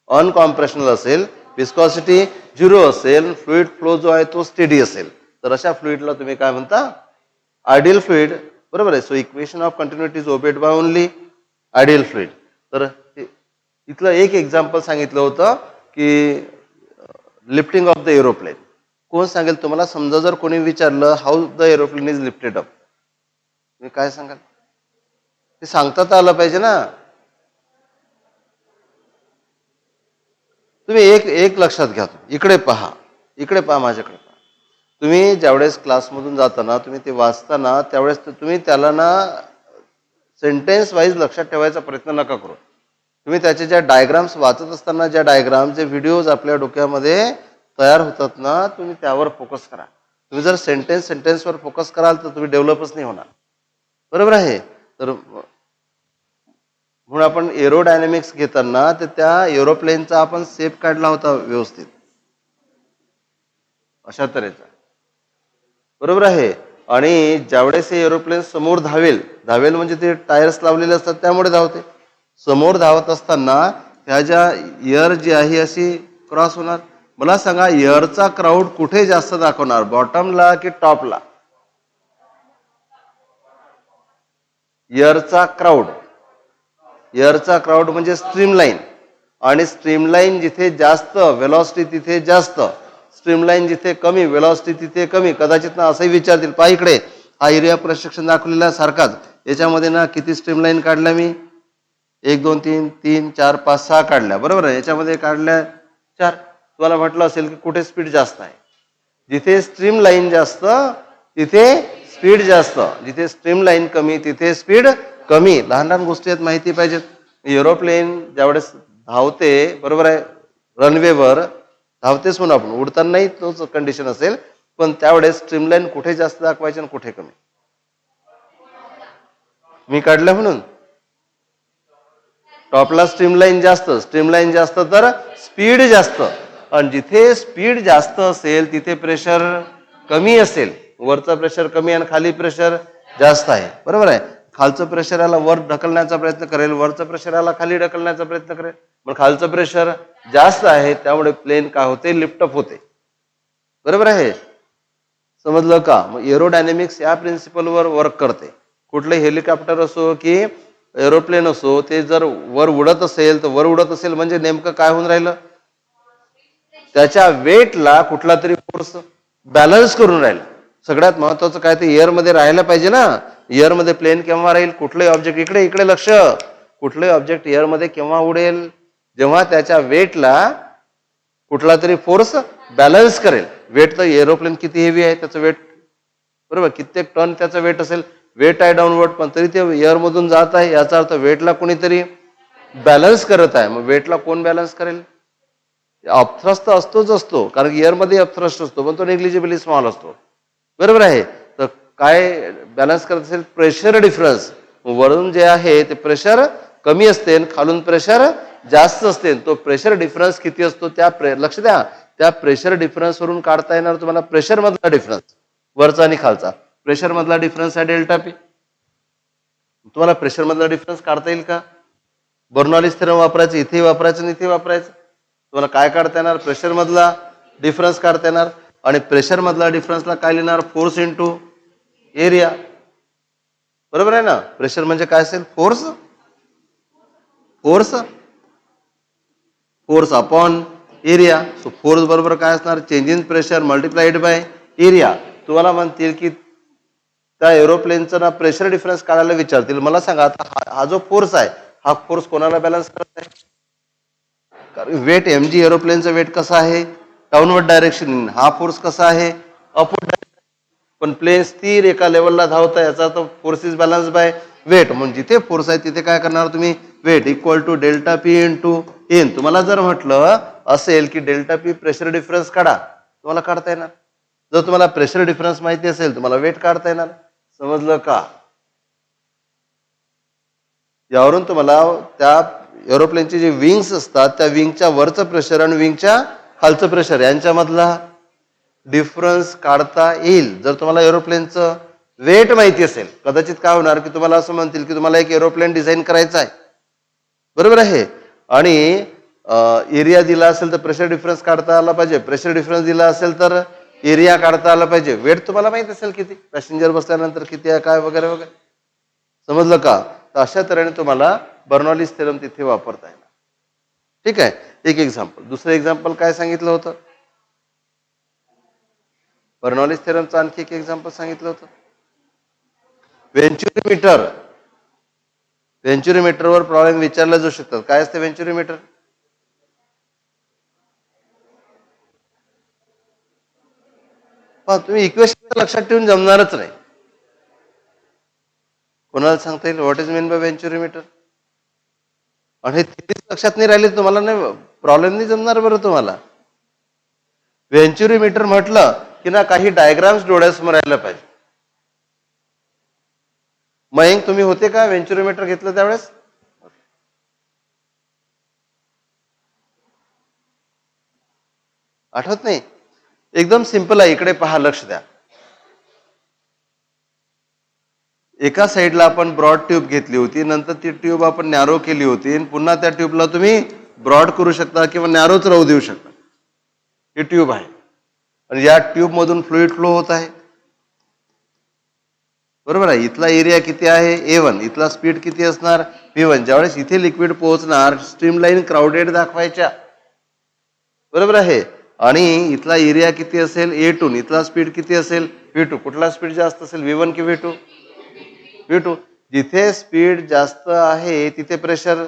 Speaker 1: अनकॉम्प्रेशनल असेल, विस्कॉसिटी 0 असेल, फ्लुइड फ्लो जो आहे तो स्टेडी असेल, तर अशा फ्लुइडला तुम्ही काय म्हणता? आयडियल फ्लुइड, बरोबर आहे. So equation of continuity is obeyed by only ideal fluid. तर इथलं एक एक्झाम्पल सांगितलं होतं की लिफ्टिंग ऑफ द एरोप्लेन. कोण सांगेल तुम्हाला? समजा जर कोणी विचारलं how the aeroplane is lifted up, तुम्ही काय सांगाल? ते सांगता तर आलं पाहिजे ना. तुम्ही एक लक्षात घ्या. इकडे पहा माझ्याकडे पहा. तुम्ही ज्यावेळेस क्लासमधून जाताना तुम्ही ते वाचताना त्यावेळेस तुम्ही त्याला ना सेंटेन्स वाईज लक्षात ठेवायचा प्रयत्न नका करू. तुम्ही त्याचे ज्या डायग्राम्स वाचत असताना, ज्या डायग्राम, जे व्हिडिओज आपल्या डोक्यामध्ये तयार होतात ना, तुम्ही त्यावर फोकस करा. तुम्ही जर सेंटेन्सवर फोकस कराल तर तुम्ही डेव्हलपच नाही होणार, बरोबर आहे. तर म्हणून आपण एरोडायनामिक्स घेताना तर त्या एरोप्लेनचा आपण शेप काढला होता व्यवस्थित अशा तऱ्हेचा, बरोबर आहे. आणि ज्यावेळेस हे एरोप्लेन समोर धावेल म्हणजे ते टायर्स लावलेले असतात त्यामुळे धावते. समोर धावत असताना ह्या ज्या एअर जी आहे अशी क्रॉस होणार. मला सांगा, एअरचा क्राऊड कुठे जास्त दाखवणार? बॉटमला की टॉपला? एअरचा क्राऊड म्हणजे स्ट्रीमलाईन. आणि स्ट्रीमलाईन जिथे जास्त वेलॉसिटी तिथे जास्त, स्ट्रीमलाईन जिथे कमी वेलॉसिटी तिथे कमी. कदाचित ना असंही विचारतील, पहा इकडे हा एरिया प्रशिक्षण दाखवलेला सारखाच, याच्यामध्ये ना किती स्ट्रीमलाईन काढल्या मी? 1 2 3 3 4 5 6 काढल्या, बरोबर आहे. याच्यामध्ये काढल्या 4. तुम्हाला म्हटलं असेल की कुठे स्पीड जास्त आहे? जिथे स्ट्रीमलाईन जास्त तिथे स्पीड जास्त, जिथे स्ट्रीमलाईन कमी तिथे स्पीड कमी. लहान लहान गोष्टी आहेत, माहिती पाहिजेत. एरोप्लेन ज्यावेळेस धावते, बरोबर आहे, रनवेवर धावतेच म्हणून आपण, उडतानाही तोच कंडिशन असेल, पण त्यावेळेस स्ट्रीमलाईन कुठे जास्त दाखवायची आणि कुठे कमी? मी काढलं म्हणून टॉपला स्ट्रीमलाईन जास्त तर स्पीड जास्त. आणि जिथे स्पीड जास्त असेल तिथे प्रेशर कमी असेल. वरचं प्रेशर कमी आणि खाली प्रेशर जास्त आहे, बरोबर आहे. खालचं प्रेशर याला वर ढकलण्याचा प्रयत्न करेल, वरचं प्रेशर याला खाली ढकलण्याचा प्रयत्न करेल. पण खालचं प्रेशर जास्त आहे त्यामुळे प्लेन काय होते? लिफ्टअप होते, बरोबर आहे. समजलं का? मग एरोडायनेमिक्स या प्रिन्सिपलवर वर्क करते. कुठले हेलिकॉप्टर असो की एरोप्लेन असो, ते जर वर उडत असेल तर वर उडत असेल म्हणजे नेमकं काय होऊन राहिलं? त्याच्या वेटला कुठला तरी फोर्स बॅलन्स करून राहिला. सगळ्यात महत्वाचं काय, ते एअरमध्ये राहायला पाहिजे ना. एअरमध्ये प्लेन केव्हा राहील? कुठलंही ऑब्जेक्ट, इकडे लक्ष, कुठलंही ऑब्जेक्ट एअरमध्ये केव्हा उडेल? जेव्हा त्याच्या वेटला कुठला तरी फोर्स बॅलन्स करेल. वेट तर एरोप्लेन किती हेवी आहे, त्याचं वेट, बरोबर, कित्येक टन त्याचं वेट असेल. वेट आहे डाऊनवर्ड, पण तरी ते एअरमधून जात आहे, याचा अर्थ वेटला कोणीतरी बॅलन्स करत आहे. मग वेटला कोण बॅलन्स करेल? अपथ्रस्ट असतो, कारण एअरमध्ये अपथ्रस्ट असतो, पण तो निग्लिजिबली स्मॉल असतो, बरोबर आहे. तर काय बॅलन्स करत असेल? Pressure difference. वरून जे आहे ते प्रेशर कमी असते आणि खालून प्रेशर जास्त असते. तो प्रेशर डिफरन्स किती असतो त्या लक्ष द्या, त्या प्रेशर डिफरन्स वरून काढता येणार तुम्हाला प्रेशर मधला डिफरन्स, वरचा आणि खालचा. प्रेशर मधला डिफरन्स आहे डेल्टा पी. तुम्हाला प्रेशर मधला डिफरन्स काढता येईल का? बर्नॉलीज थेरम वापरायचं, इथे वापरायचं आणि इथे वापरायचं. तुम्हाला काय काढता येणार? प्रेशर मधला डिफरन्स काढता येणार. आणि प्रेशर मधला डिफरन्सला काय लिहिणार? Force into area. बरोबर आहे ना? प्रेशर म्हणजे काय असेल? Force. Force force upon area. So force बरोबर काय असणार? Change in pressure multiplied by area. तुम्हाला म्हणतील की त्या एरोप्लेनचं ना प्रेशर डिफरन्स काढायला विचारतील. मला सांगा आता हा जो फोर्स आहे, हा फोर्स कोणाला बॅलन्स करत आहे? कारण वेट mg एरोप्लेनचं वेट कसं आहे? Downward direction. हा फोर्स कसा आहे? Upward direction. पण प्लेन स्थिर एका लेवलला धावत आहे, याचा तर force is balance by weight. म्हणजे जिथे फोर्स आहे तिथे काय करणार तुम्ही? Weight equal to delta p into n. तुम्हाला जर म्हटलं असेल की डेल्टा पी प्रेशर डिफरन्स काढा, तुम्हाला काढता येणार. जर तुम्हाला प्रेशर डिफरन्स माहिती असेल तुम्हाला वेट काढता येणार. समजलं का? यावरून तुम्हाला त्या एरोप्लेनचे जे विंग्स असतात त्या विंगच्या वरचं प्रेशर आणि विंगच्या खालचं प्रेशर यांच्यामधला डिफरन्स काढता येईल. जर तुम्हाला एरोप्लेनचं वेट माहिती असेल, कदाचित काय होणार की तुम्हाला असं म्हणतील की तुम्हाला एक एरोप्लेन डिझाईन करायचा आहे, बरोबर आहे, आणि एरिया दिला असेल तर प्रेशर डिफरन्स काढता आला पाहिजे. प्रेशर डिफरन्स दिला असेल तर एरिया काढता आला पाहिजे. वेट तुम्हाला माहित असेल किती, पॅसेंजर बसल्यानंतर किती आहे काय वगैरे वगैरे. समजलं का? तर अशा तऱ्हेने तुम्हाला बर्नॉलीज थेरम तिथे वापरता येणार. ठीक आहे. एक एक्झाम्पल. दुसरं एक्झाम्पल काय सांगितलं होतं? बर्नॉलीज थेरमचं आणखी एक एक्झाम्पल सांगितलं होतं. व्हेंच्युरीमीटर. व्हेंच्युरीमीटरवर प्रॉब्लेम विचारला जाऊ शकतात. काय असते व्हेंच्युरीमीटर? तुम्ही इक्वेशन लक्षात ठेवून जमणारच नाही. कोणाला सांगता येईल व्हॉट इज मीन बाय व्हेंच्युरीमीटर? आणि हे थिरीज लक्षात नाही राहिले तुम्हाला नाही प्रॉब्लेम नाही जमणार बरं तुम्हाला. व्हेंच्युरीमीटर म्हटलं की ना काही डायग्राम्स डोळ्यासमोर राहायला पाहिजे. मयंक तुम्ही होते का व्हेंच्युरीमीटर घेतलं त्यावेळेस? आठवत नाही? एकदम सिंपल आहे. इकडे पहा, लक्ष द्या. एका साईडला आपण ब्रॉड ट्यूब घेतली होती, नंतर ती ट्यूब आपण नॅरो केली होती, पुन्हा त्या ट्यूबला तुम्ही ब्रॉड करू शकता किंवा नॅरोच राहू देऊ शकता. ही ट्यूब आहे आणि या ट्यूब मधून फ्लुइड फ्लो होत आहे, बरोबर आहे. इथला एरिया किती आहे? A1. इथला स्पीड किती असणार? V1. ज्यावेळेस इथे लिक्विड पोहोचणार, स्ट्रीमलाईन क्राउडेड दाखवायच्या, बरोबर आहे. आणि इथला एरिया किती असेल? A2. इथला स्पीड किती असेल? V2. कुठला स्पीड जास्त असेल, V1 की V2? V2. जिथे स्पीड जास्त आहे तिथे प्रेशर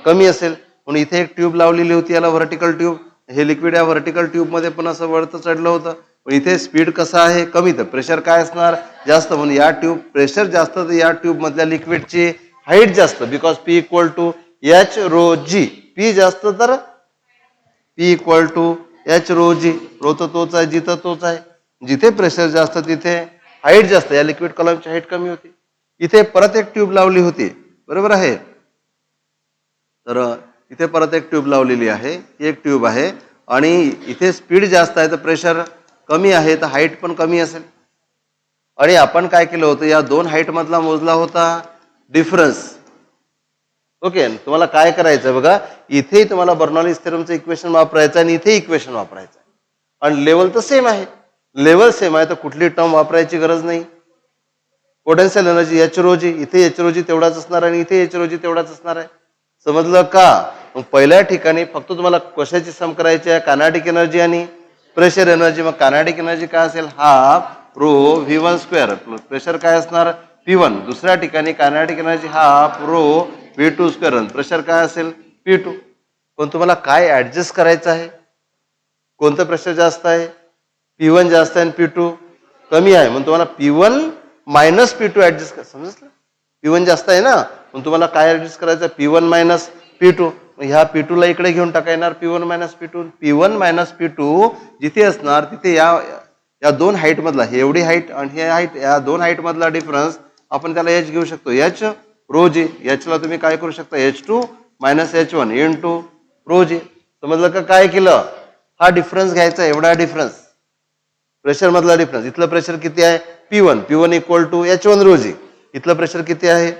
Speaker 1: कमी असेल. म्हणून इथे एक ट्यूब लावलेली होती, याला व्हर्टिकल ट्यूब. हे लिक्विड या व्हर्टिकल ट्यूब मध्ये पण असं वरतं चढलं होतं. पण इथे स्पीड कसं आहे? कमी, तर प्रेशर काय असणार? जास्त. म्हणून या ट्यूब प्रेशर जास्त तर या ट्यूब मधल्या लिक्विडची हाईट जास्त. Because P equal to h rho g. P जास्त तर P equal to h rho g. Rho तर तोच आहे, जी तर तोच आहे. जिथे प्रेशर जास्त तिथे हाईट जास्त. या लिक्विड कॉलमची हाईट कमी होती. इथे परत एक ट्यूब लावली होती, बरोबर आहे. तर इथे परत एक ट्यूब लावलेली आहे, एक ट्यूब आहे आणि इथे स्पीड जास्त आहे तर प्रेशर कमी आहे, तर हाईट पण कमी असेल. आणि आपण काय केलं होतं, या दोन हाईट मधला मोजला होता डिफरन्स. ओके. तुम्हाला काय करायचं बघा, इथे तुम्हाला बर्नॉलीज थेरमचं इक्वेशन वापरायचं आणि इथे इक्वेशन वापरायचं आणि लेवल तर सेम आहे. लेवल सेम आहे तर कुठली टर्म वापरायची गरज नाही. पोटेन्शियल एनर्जी एच रो जी, इथे एच रो जी तेवढाच असणार आणि इथे एच रो जी तेवढाच असणार आहे. समजलं का? मग पहिल्या ठिकाणी फक्त तुम्हाला कशाची सम करायची आहे? कायनेटिक एनर्जी आणि प्रेशर एनर्जी. मग कायनेटिक एनर्जी काय असेल? Half rho V1 square. Pressure काय असणार? P1. दुसऱ्या ठिकाणी kinetic energy half rho V2 square. Pressure काय असेल? P2. पण तुम्हाला काय ऍडजस्ट करायचं आहे? कोणतं प्रेशर जास्त आहे? P1 जास्त आहे आणि P2 कमी आहे. म्हणून तुम्हाला P1 मायनस P2 ऍडजस्ट कर. समजलं? P1 जास्त आहे ना, पण तुम्हाला काय ऍडजस्ट करायचं? P1 minus P2. ह्या P2 ला इकडे घेऊन टाका येणार P1 minus P2. P1 minus P2 जिथे असणार तिथे या दोन हाईट मधला, हे एवढी हाईट आणि हे हाईट, या दोन हाईट मधला डिफरन्स आपण त्याला एच घेऊ शकतो, एच रो जी. एचला तुम्ही काय करू शकता, H2 minus H1 into rho जी. समजलं का काय केलं, हा डिफरन्स घ्यायचा, एवढा डिफरन्स प्रेशर मधला डिफरन्स. इथलं प्रेशर किती आहे P1, P1 equal to H1 rho जी. इथलं प्रेशर किती आहे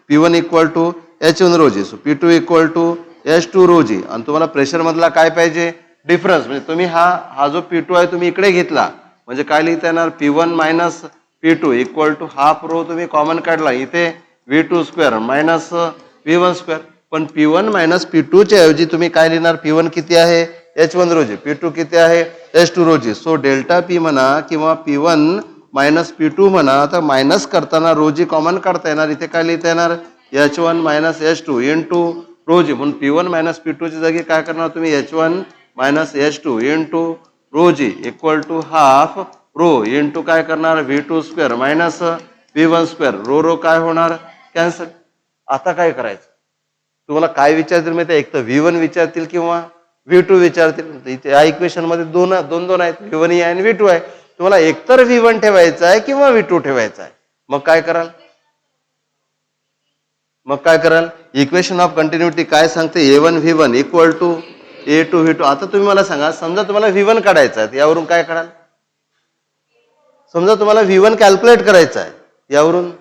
Speaker 1: P1 equal to H1 rho g. So P2 equal to H2 rho g. आणि तुम्हाला प्रेशर मधला काय पाहिजे, डिफरन्स. म्हणजे तुम्ही हा जो P2 आहे तुम्ही इकडे घेतला म्हणजे काय लिहिता येणार, P1 minus P2 equal to half rho तुम्ही कॉमन काढला, इथे V2 square minus V1 square. पण P1 मायनस P2 च्या ऐवजी तुम्ही काय लिहिणार, P1 किती आहे H1 रो जी, P2 किती आहे H2 rho g. So delta P म्हणा किंवा P1 मायनस P2 म्हणा, तर मायनस करताना रो जी कॉमन काढता येणार, इथे काय लिहिता येणार H1 minus H2 into rho जी. म्हणून P1 मायनस P2 ची जागी काय करणार तुम्ही H1 minus H2 into rho g equal to half rho into काय करणार V2 square minus V1 square. Rho rho काय होणार कॅन्सल. आता काय करायचं, तुम्हाला काय विचारतील माहिती आहे, एक तर V1 विचारतील किंवा V2 विचारतील. इथे या इक्वेशन मध्ये दोन आहेत, V1 आहे आणि V2 आहे. तुम्हाला एकतर V1 ठेवायचा आहे किंवा V2 ठेवायचा आहे. मग काय कराल, इक्वेशन ऑफ कंटिन्युटी काय सांगते, A1 V1 equal to A2 V2. आता तुम्ही मला सांगा, समजा तुम्हाला V1 काढायचा आहे, यावरून काय कराल, समजा तुम्हाला V1 कॅल्क्युलेट करायचा आहे, यावरून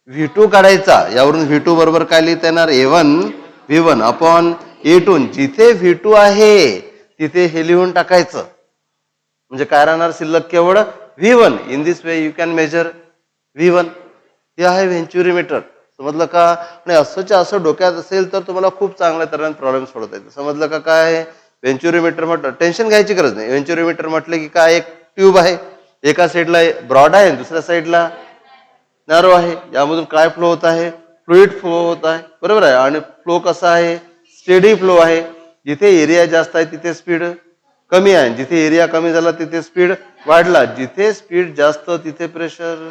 Speaker 1: V2 काढायचा, यावरून V2 बरोबर काय लिहिता येणार A1 V1 अपॉन A2. जिथे V2 आहे तिथे हे लिहून टाकायचं, म्हणजे काय राहणार शिल्लक केवळ V1. In this way you can major V1. हे आहे व्हेंच्युरीमीटर. समजलं का. आणि असंच्या असं डोक्यात असेल तर तुम्हाला खूप चांगल्या तऱ्हेने प्रॉब्लेम सोडवता येते. समजलं का काय आहे व्हेंच्युरीमीटर म्हटलं, टेन्शन घ्यायची गरज नाही. व्हेंच्युरीमीटर म्हटलं की काय, एक ट्यूब आहे, एका साईडला ब्रॉड आहे दुसऱ्या साईडला नॅरो आहे. यामधून काय फ्लो होत आहे, फ्लुइड फ्लो होत आहे, बरोबर आहे. आणि फ्लो कसा आहे, स्टेडी फ्लो आहे. जिथे एरिया जास्त आहे तिथे स्पीड कमी आहे, जिथे एरिया कमी झाला तिथे स्पीड वाढला. जिथे स्पीड जास्त तिथे प्रेशर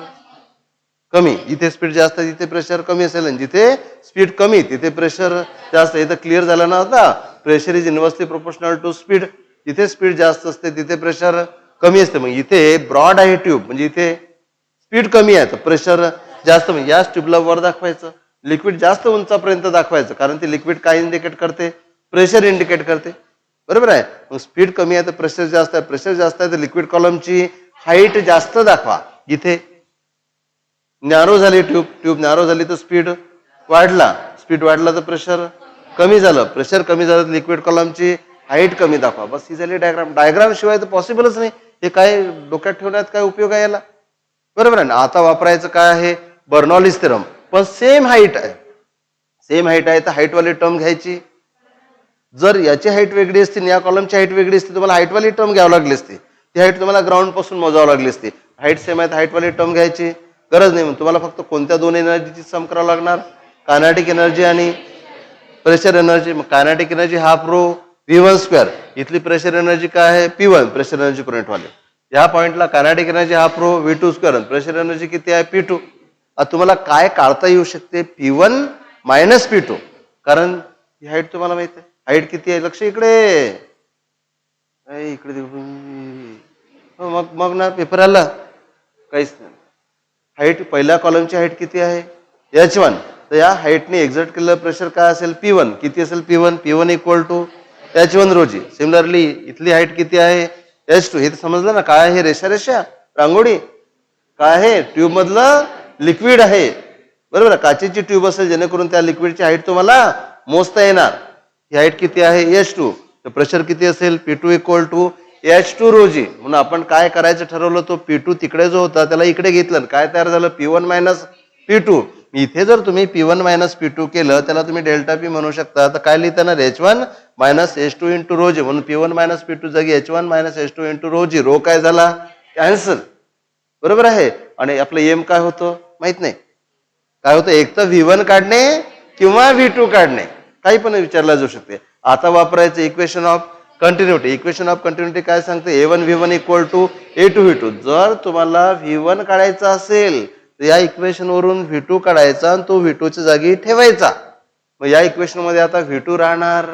Speaker 1: कमी, जिथे स्पीड जास्त तिथे प्रेशर कमी असेल, आणि जिथे स्पीड कमी तिथे प्रेशर जास्त. इथं क्लिअर झालं ना आता, pressure is inversely proportional to speed. जिथे स्पीड जास्त असते तिथे प्रेशर कमी असते. मग इथे ब्रॉड आहे ट्यूब, म्हणजे इथे स्पीड कमी आहे तर प्रेशर जास्त. म्हणजे याच ट्यूबला वर दाखवायचं, लिक्विड जास्त उंचापर्यंत दाखवायचं, कारण ते लिक्विड काय इंडिकेट करते, प्रेशर इंडिकेट करते, बरोबर आहे. मग स्पीड कमी आहे तर प्रेशर जास्त आहे, प्रेशर जास्त आहे तर लिक्विड कॉलमची हाईट जास्त दाखवा. इथे नॅरो झाली ट्यूब नॅरो झाली तर स्पीड वाढला तर प्रेशर कमी झालं, प्रेशर कमी झालं तर लिक्विड कॉलमची हाईट कमी दाखवा. बस ही झाली डायग्राम. डायग्राम शिवाय तर पॉसिबलच नाही. हे काय डोक्यात ठेवण्यात काय उपयोग आहे याला, बरोबर आहे ना. आता वापरायचं काय आहे, बर्नॉलिस थेरम. पण सेम हाईट आहे तर हाईटवाली टर्म घ्यायची. जर याची हाईट वेगळी असती आणि या कॉलमची हाईट वेगळी असती, तुम्हाला हाईटवाली टर्म घ्यावी लागली असती. ती हाईट तुम्हाला ग्राउंड पासून मोजावी लागली असती. हाईट सेम आहे तर हाईटवाली टर्म घ्यायची गरज नाही. तुम्हाला फक्त कोणत्या दोन एनर्जीची सम करावं लागणार, कायनेटिक एनर्जी आणि प्रेशर एनर्जी. मग kinetic energy half rho V1 square. इथली प्रेशर एनर्जी काय आहे P1, प्रेशर एनर्जी करंट वाले. या पॉइंटला kinetic energy half rho V2 square, pressure energy किती आहे P2. आता तुम्हाला काय काढता येऊ शकते P1 मायनस P2, कारण ही हाईट तुम्हाला माहिती आहे. हाईट किती आहे, लक्ष इकडे इकडे. मग ना पेपर आला काहीच नाही. हाईट पहिल्या कॉलमची हाईट किती आहे H1, तर या हाईटने एक्झर्ट केलेलं प्रेशर काय असेल P1. किती असेल P1 equal to H1 rho g. Similarly इथली हाईट किती आहे H2. हे तर समजलं ना, काय आहे रेषा रांगोळी, काय आहे ट्यूब मधलं लिक्विड आहे, बरोबर. काचेची ट्यूब असेल जेणेकरून त्या लिक्विडची हाईट तुम्हाला मोजता येणार. ही हाईट किती आहे H2, तर प्रेशर किती असेल P2 equal to H2 rho जी. म्हणून आपण काय करायचं ठरवलं, तो P2 तिकडे जो होता त्याला इकडे घेतलं, काय तयार झालं P1 मायनस P2. इथे जर तुम्ही P1 मायनस P2 केलं त्याला तुम्ही डेल्टा P म्हणू शकता. तर काय लिहिताना H1 minus H2 into rho जी. म्हणून P1 मायनस P2 जागी H1 minus H2 into rho g. Rho काय झाला कॅन्सल, बरोबर आहे. आणि आपलं एम काय होतं माहित नाही, काय होतं, एक तर V1 काढणे किंवा V2 काढणे, काही पण विचारला जाऊ शकते. आता वापरायचं equation of continuity. Equation of continuity काय सांगते, A1 V1 equal to A2 V2. जर तुम्हाला V1 काढायचा असेल तर या इक्वेशन वरून V2 काढायचा आणि तो V2 च्या जागी ठेवायचा. मग या इक्वेशन मध्ये आता V2 राहणार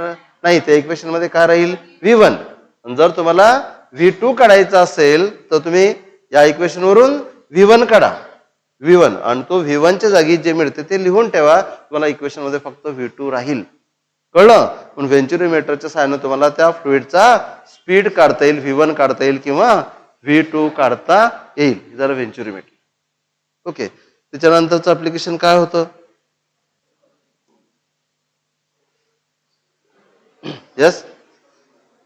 Speaker 1: नाही, त्या इक्वेशन मध्ये काय राहील V1. जर तुम्हाला V2 काढायचा असेल तर तुम्ही या इक्वेशन वरून V1 काढा. V1 आणि तो V1च्या जागी जे मिळते ते लिहून ठेवा. तुम्हाला इक्वेशन मध्ये फक्त V2 राहील. कळलं? पण व्हेंच्युरोमीटरच्या सहाय्याने तुम्हाला त्या फ्लुइडचा स्पीड काढता येईल, V1 काढता येईल किंवा V2 काढता येईल. जरा व्हेंच्युरोमीटर. ओके. त्याच्यानंतरचं ऍप्लिकेशन काय होतं? यस.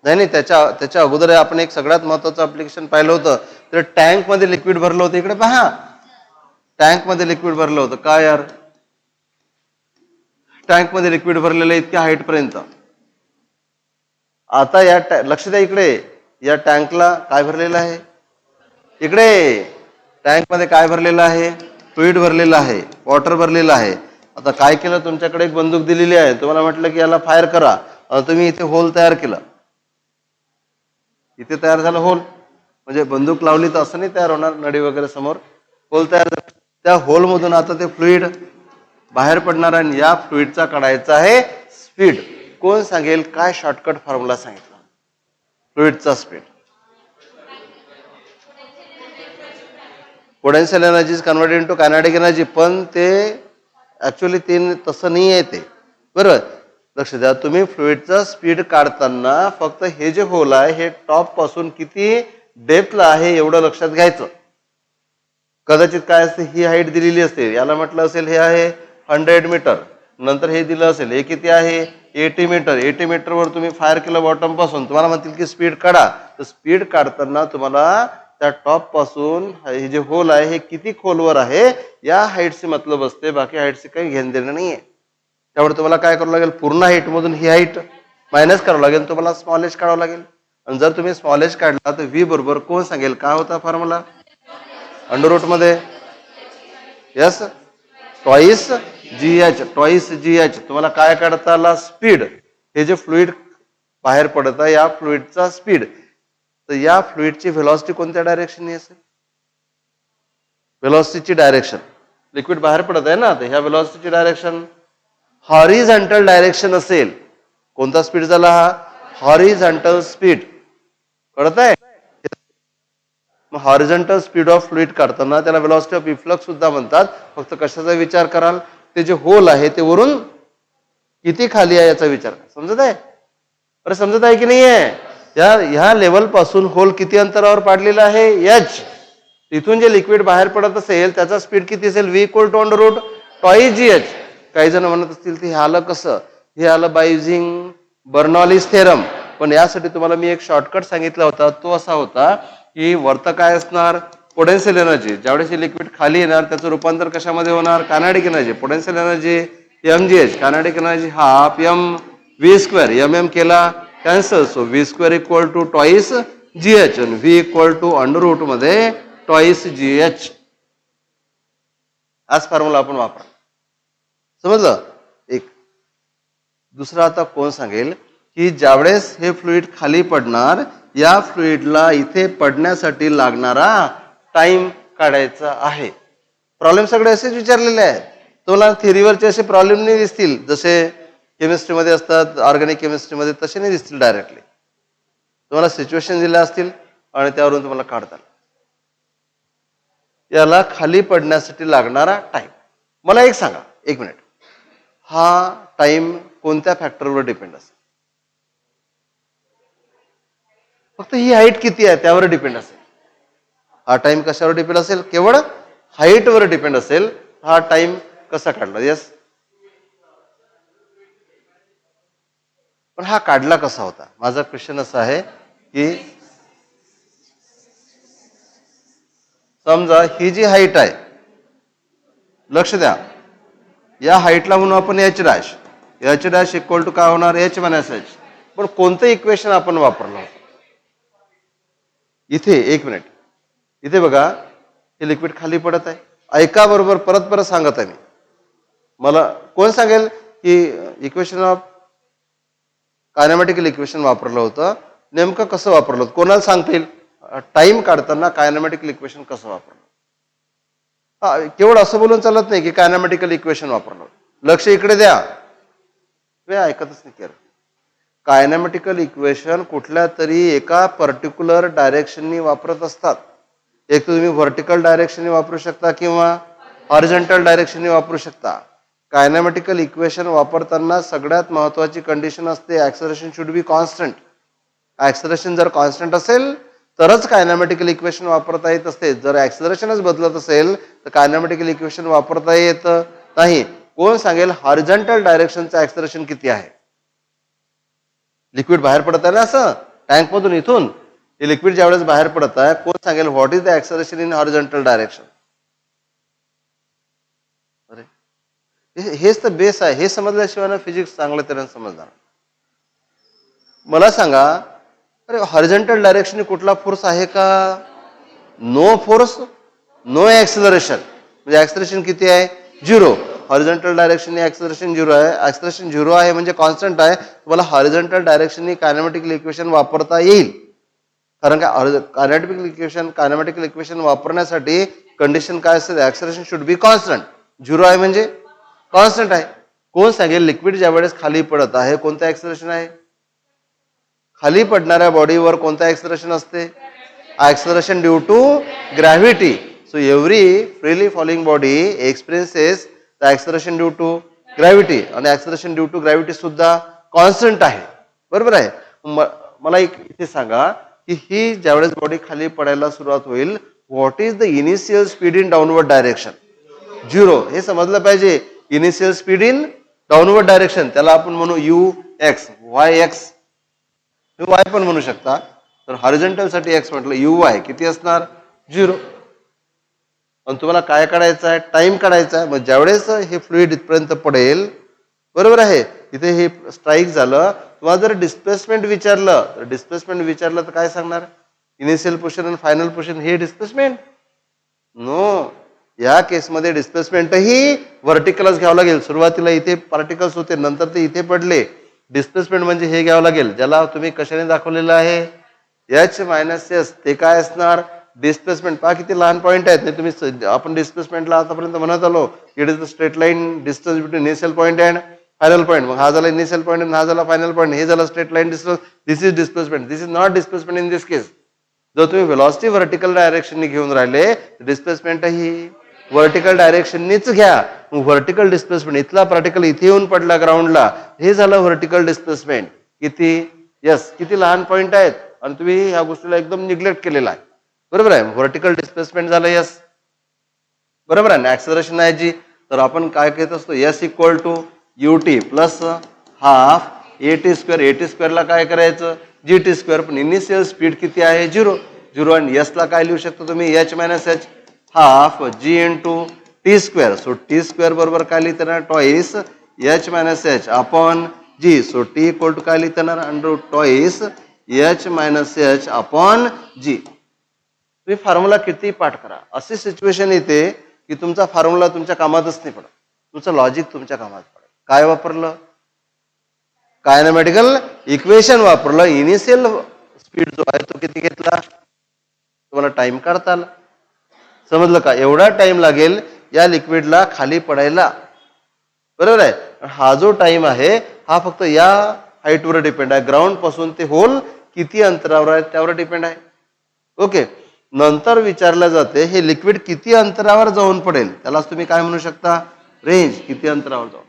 Speaker 1: नाही, त्याच्या अगोदर आपण एक सगळ्यात महत्वाचं ऍप्लिकेशन पाहिलं होतं. तर टँक मध्ये लिक्विड भरलं होतं. इकडे पहा, टँक मध्ये लिक्विड भरलं होतं. काय यार, टँक मध्ये लिक्विड भरलेलं आहे इतक्या हाईट पर्यंत. आता या लक्ष द्या इकडे, या टँकला काय भरलेलं आहे? इकडे टँक मध्ये काय भरलेलं आहे? फ्लुइड भरलेलं आहे, वॉटर भरलेलं आहे. आता काय केलं, तुमच्याकडे एक बंदूक दिलेली आहे, तुम्हाला म्हटलं की याला फायर करा. तुम्ही इथे होल तयार केलं, इथे तयार झालं होल. म्हणजे बंदूक लावली तर असं नाही तयार होणार, नडी वगैरे समोर होल तयार झालं. त्या होल मधून आता ते फ्लुइड बाहेर पडणार आणि या फ्लुइडचा काढायचा आहे स्पीड. कोण सांगेल काय शॉर्टकट फॉर्म्युला सांगितला फ्लुइडचा speed? Potential energy is converted into kinetic energy. पण ते ऍक्च्युअली तसं नाही आहे ते. बरोबर, लक्ष द्या. तुम्ही फ्लुइडचा स्पीड काढताना फक्त हे जे होल आहे हे टॉप पासून किती डेप्थला आहे एवढं लक्षात घ्यायचं. कदाचित काय असते, ही हाईट दिलेली असते, याला म्हटलं असेल हे आहे 100 मीटर, नंतर हे दिलं असेल हे किती आहे 80 मीटर. 80 मीटरवर तुम्ही फायर केलं बॉटम पासून, तुम्हाला म्हणतील की स्पीड काढा. तर स्पीड काढताना तुम्हाला त्या टॉप पासून हे जे होल आहे हे किती खोलवर आहे या हाईटशी मतलब असते, बाकी हाईटशी काही घेणं देणं नाहीये. त्यामुळे तुम्हाला काय करावं लागेल, पूर्ण हाईट मधून ही हाईट मायनस करावं लागेल, तुम्हाला स्मॉलेस्ट काढावं लागेल. आणि जर तुम्ही स्मॉलेस्ट काढला तर व्ही बरोबर कोण सांगेल काय होता फॉर्म्युला? अंडर रूट मध्ये yes twice GH, twice GH. तुम्हाला काय काढता आला? स्पीड. हे जे फ्लुइड बाहेर पडत आहे या फ्लुइडचा स्पीड. तर या फ्लुइडची व्हेलॉसिटी कोणत्या डायरेक्शनने असेल? व्हेलॉसिटीची डायरेक्शन, लिक्विड बाहेर पडत आहे ना, तर ह्या व्हेलॉसिटीची डायरेक्शन हॉरिझॉन्टल डायरेक्शन असेल. कोणता स्पीड झाला हा? Horizontal speed. कळत आहे? मग हॉरिझॉन्टल स्पीड ऑफ फ्लुइड काढताना त्याला व्हेलॉसिटी ऑफ इफ्लक्स सुद्धा म्हणतात. फक्त कशाचा विचार कराल? ते जे होल आहे ते वरून किती खाली आहे याचा विचार. समजत आहे? अरे समजत आहे की नाहीये? ह्या लेवल पासून होल किती अंतरावर पाडलेला आहे? H. तिथून जे लिक्विड बाहेर पडत असेल त्याचा स्पीड किती असेल? V equal to under root twice GH. काही जण म्हणत असतील ते हे आलं कसं? हे आलं बाय युझिंग बर्नॉलिस थेरम. पण यासाठी तुम्हाला मी एक शॉर्टकट सांगितला होता, तो असा होता की वरतं काय असणार? Potential energy. ज्यावेळेस हे लिक्विड खाली येणार त्याचं रूपांतर कशामध्ये होणार? Kinetic energy. Potential energy mgh, kinetic energy half mv². mm केला cancel, so v² equal to twice GH आणि v equal to under root मध्ये ट्वाइस GH. हाच फॉर्म्युला आपण वापरा. समजलं? एक. दुसरा आता कोण सांगेल की ज्यावेळेस हे फ्लुइड खाली पडणार या फ्लुइडला इथे पडण्यासाठी लागणारा टाइम काढायचा आहे. प्रॉब्लेम सगळे असेच विचारलेले आहेत. तुम्हाला थिअरीवरचे असे प्रॉब्लेम नाही दिसतील, जसे केमिस्ट्रीमध्ये असतात, ऑर्गॅनिक केमिस्ट्रीमध्ये तसे नाही दिसतील डायरेक्टली. तुम्हाला सिच्युएशन दिल्या असतील आणि त्यावरून तुम्हाला काढता. याला खाली पडण्यासाठी लागणारा टाइम. मला एक सांगा, एक मिनिट, हा टाइम कोणत्या फॅक्टरवर डिपेंड असेल? फक्त ही हाईट किती आहे त्यावर डिपेंड असेल. हा टाइम कशावर डिपेंड असेल? केवळ हाईटवर डिपेंड असेल. हा टाइम कसा काढला? यस, पण हा काढला कसा होता? माझा क्वेश्चन असा आहे की समजा ही जी हाईट आहे, लक्ष द्या, या हाईटला म्हणून आपण H' इक्वल टू काय होणार? H-H. पण कोणतं इक्वेशन आपण वापरलं होतं इथे? एक मिनिट, इथे बघा, हे लिक्विड खाली पडत आहे. ऐका बरोबर, परत सांगत आहे मी. मला कोण सांगेल की इक्वेशन ऑफ कायनेमॅटिकल इक्वेशन वापरलं होतं? नेमकं कसं वापरलं होतं? कोणाला सांगता येईल? टाइम काढताना कायनेमॅटिकल इक्वेशन कसं वापरलं? केवळ असं बोलून चालत नाही की कायनेमॅटिकल इक्वेशन वापरलं. लक्ष इकडे द्या, वे ऐकतच नाही केलं. कायनेमॅटिकल इक्वेशन कुठल्या तरी एका पर्टिक्युलर डायरेक्शननी वापरत असतात. एक तर तुम्ही व्हर्टिकल डायरेक्शनने वापरू शकता किंवा हॉरिझॉन्टल डायरेक्शनने वापरू शकता. कायनॅमेटिकल इक्वेशन वापरताना सगळ्यात महत्वाची कंडिशन असते acceleration should be constant. Acceleration जर कॉन्स्टंट असेल तरच कायनॅमेटिकल इक्वेशन वापरता येत असते. जर ऍक्सलरेशनच बदलत असेल तर कायनॅमेटिकल इक्वेशन वापरता येत नाही. कोण सांगेल हॉरिझॉन्टल डायरेक्शनचं ऍक्सलरेशन किती आहे? लिक्विड बाहेर पडत आहे ना असं टँक मधून इथून, हे लिक्विड ज्यावेळेस बाहेर पडत आहे, कोण सांगेल what is the acceleration in horizontal direction? अरे हेच तर बेस आहे. हे समजल्याशिवाय ना फिजिक्स चांगल्या तऱ्हेने समजणार. मला सांगा, अरे हॉरिझॉन्टल डायरेक्शन कुठला फोर्स आहे का? No force no acceleration. म्हणजे ऍक्सलरेशन किती आहे? 0. हॉरिझॉन्टल डायरेक्शन ऍक्सलरेशन 0 आहे. ऍक्सलरेशन 0 आहे म्हणजे कॉन्स्टंट आहे. तुम्हाला हॉरिझॉन्टल डायरेक्शननी कायनॅमेटिकल इक्वेशन वापरता येईल. कारण काय कायनॅमेटिकल इक्वेशन वापरण्यासाठी कंडिशन काय असते? Acceleration should be constant. 0 आहे म्हणजे कॉन्स्टंट आहे. कोण सांगेल लिक्विड ज्या वेळेस खाली पडत आहे कोणतं ऍक्सलरेशन आहे? खाली पडणाऱ्या बॉडीवर कोणतं ऍक्सलरेशन असते? Acceleration due to gravity. So every freely falling body experiences the acceleration due to gravity. आणि ऍक्सलरेशन ड्यू टू ग्रॅव्हिटी सुद्धा कॉन्स्टंट आहे. बरोबर आहे. मला एक इथे सांगा की ही ज्यावेळेस बॉडी खाली पडायला सुरुवात होईल, what is the initial speed in downward direction? 0. हे समजलं पाहिजे. Initial speed in downward direction त्याला आपण म्हणू UX, YX. तुम्ही वाय पण म्हणू शकता. तर हॉरिझॉन्टल साठी एक्स म्हटलं UY किती असणार? 0. पण तुम्हाला काय काढायचं आहे? टाइम काढायचा आहे. मग ज्यावेळेस हे फ्लुइड इथपर्यंत पडेल, बरोबर आहे, इथे हे स्ट्राईक झालं, तुम्हाला जर डिस्प्लेसमेंट विचारलं तर काय सांगणार? इनिशियल पोझिशन आणि फायनल पोझिशन हे डिस्प्लेसमेंट? नो. या केसमध्ये डिस्प्लेसमेंटही व्हर्टिकलच घ्यावं लागेल. सुरुवातीला इथे पार्टिकल्स होते, नंतर ते इथे पडले. डिस्प्लेसमेंट म्हणजे हे घ्यावं लागेल, ज्याला तुम्ही कशाने दाखवलेलं आहे? H-S. ते काय असणार? डिस्प्लेसमेंट. पहा किती लहान पॉईंट आहेत. नाही तुम्ही आपण डिस्प्लेसमेंटला आतापर्यंत म्हणत आलो it is the straight line distance between initial point and final point. मग हा झाला इनिशियल पॉईंट आणि हा झाला फायनल पॉईंट. हे झालं straight line distance. This is displacement. This is not displacement in this case. जर तुम्ही व्हेलॉसिटी व्हर्टिकल डायरेक्शनने घेऊन राहिले, डिस्प्लेसमेंट ही व्हर्टिकल डायरेक्शननीच घ्या. व्हर्टिकल डिस्प्लेसमेंट, इथला पार्टिकल इथे येऊन पडला ग्राउंडला, हे झालं व्हर्टिकल डिस्प्लेसमेंट. किती? यस, किती लहान पॉईंट आहेत आणि तुम्ही ह्या गोष्टीला एकदम निग्लेक्ट केलेला आहे. बरोबर आहे. व्हर्टिकल डिस्प्लेसमेंट झालं. यस, बरोबर आहे. ऍक्सलरेशन आहे जी, तर आपण काय घेत असतो? S equal to UT plus half AT². AT² काय करायचं? GT². पण इनिशियल स्पीड किती आहे? 0. आणि S ला काय लिहू शकतो तुम्ही? H-H half G into T². So T² बरोबर काय लिहिताना? Twice H-H upon G. So T equal to काय लिहिताना? Under twice H-H upon G. तुम्ही फॉर्म्युला किती पाठ करा, अशी सिच्युएशन येते की तुमचा फॉर्म्युला तुमच्या कामातच नाही पडत, तुमचं लॉजिक तुमच्या कामात पडेल. काय वापरलं? कायनॅमेटिकल इक्वेशन वापरलं. इनिशियल स्पीड जो आहे तो किती घेतला? तुम्हाला टाइम काढता आला. समजलं का? एवढा टाइम लागेल या लिक्विडला खाली पडायला. बरोबर आहे. हा जो टाइम आहे हा फक्त या हाईटवर डिपेंड आहे. ग्राउंड पासून ते होल किती अंतरावर आहे त्यावर डिपेंड आहे. ओके. नंतर विचारलं जाते हे लिक्विड किती अंतरावर जाऊन पडेल, त्यालाच तुम्ही काय म्हणू शकता? रेंज. किती अंतरावर जाऊन,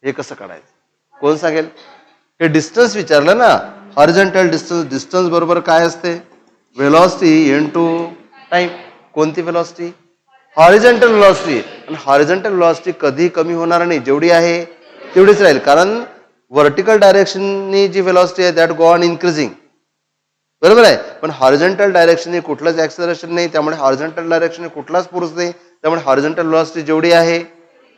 Speaker 1: हे कसं काढायचं? कोण सांगेल? हे डिस्टन्स विचारलं ना. हॉरिझॉन्टल डिस्टन्स बरोबर काय असते? Velocity into time. कोणती व्हेलॉसिटी? Horizontal velocity. आणि हॉरिझॉन्टल व्हेलॉसिटी कधी कमी होणार नाही, जेवढी आहे तेवढीच राहील. कारण व्हर्टिकल डायरेक्शननी जी व्हेलॉसिटी आहे दॅट गो ऑन इन्क्रीजिंग. बरोबर आहे. पण हॉरिझॉन्टल डायरेक्शनने कुठलंच ऍक्सलरेशन नाही, त्यामुळे हॉरिझॉन्टल डायरेक्शनने कुठलाच फोर्स नाही, त्यामुळे हॉरिझॉन्टल व्हेलॉसिटी जेवढी आहे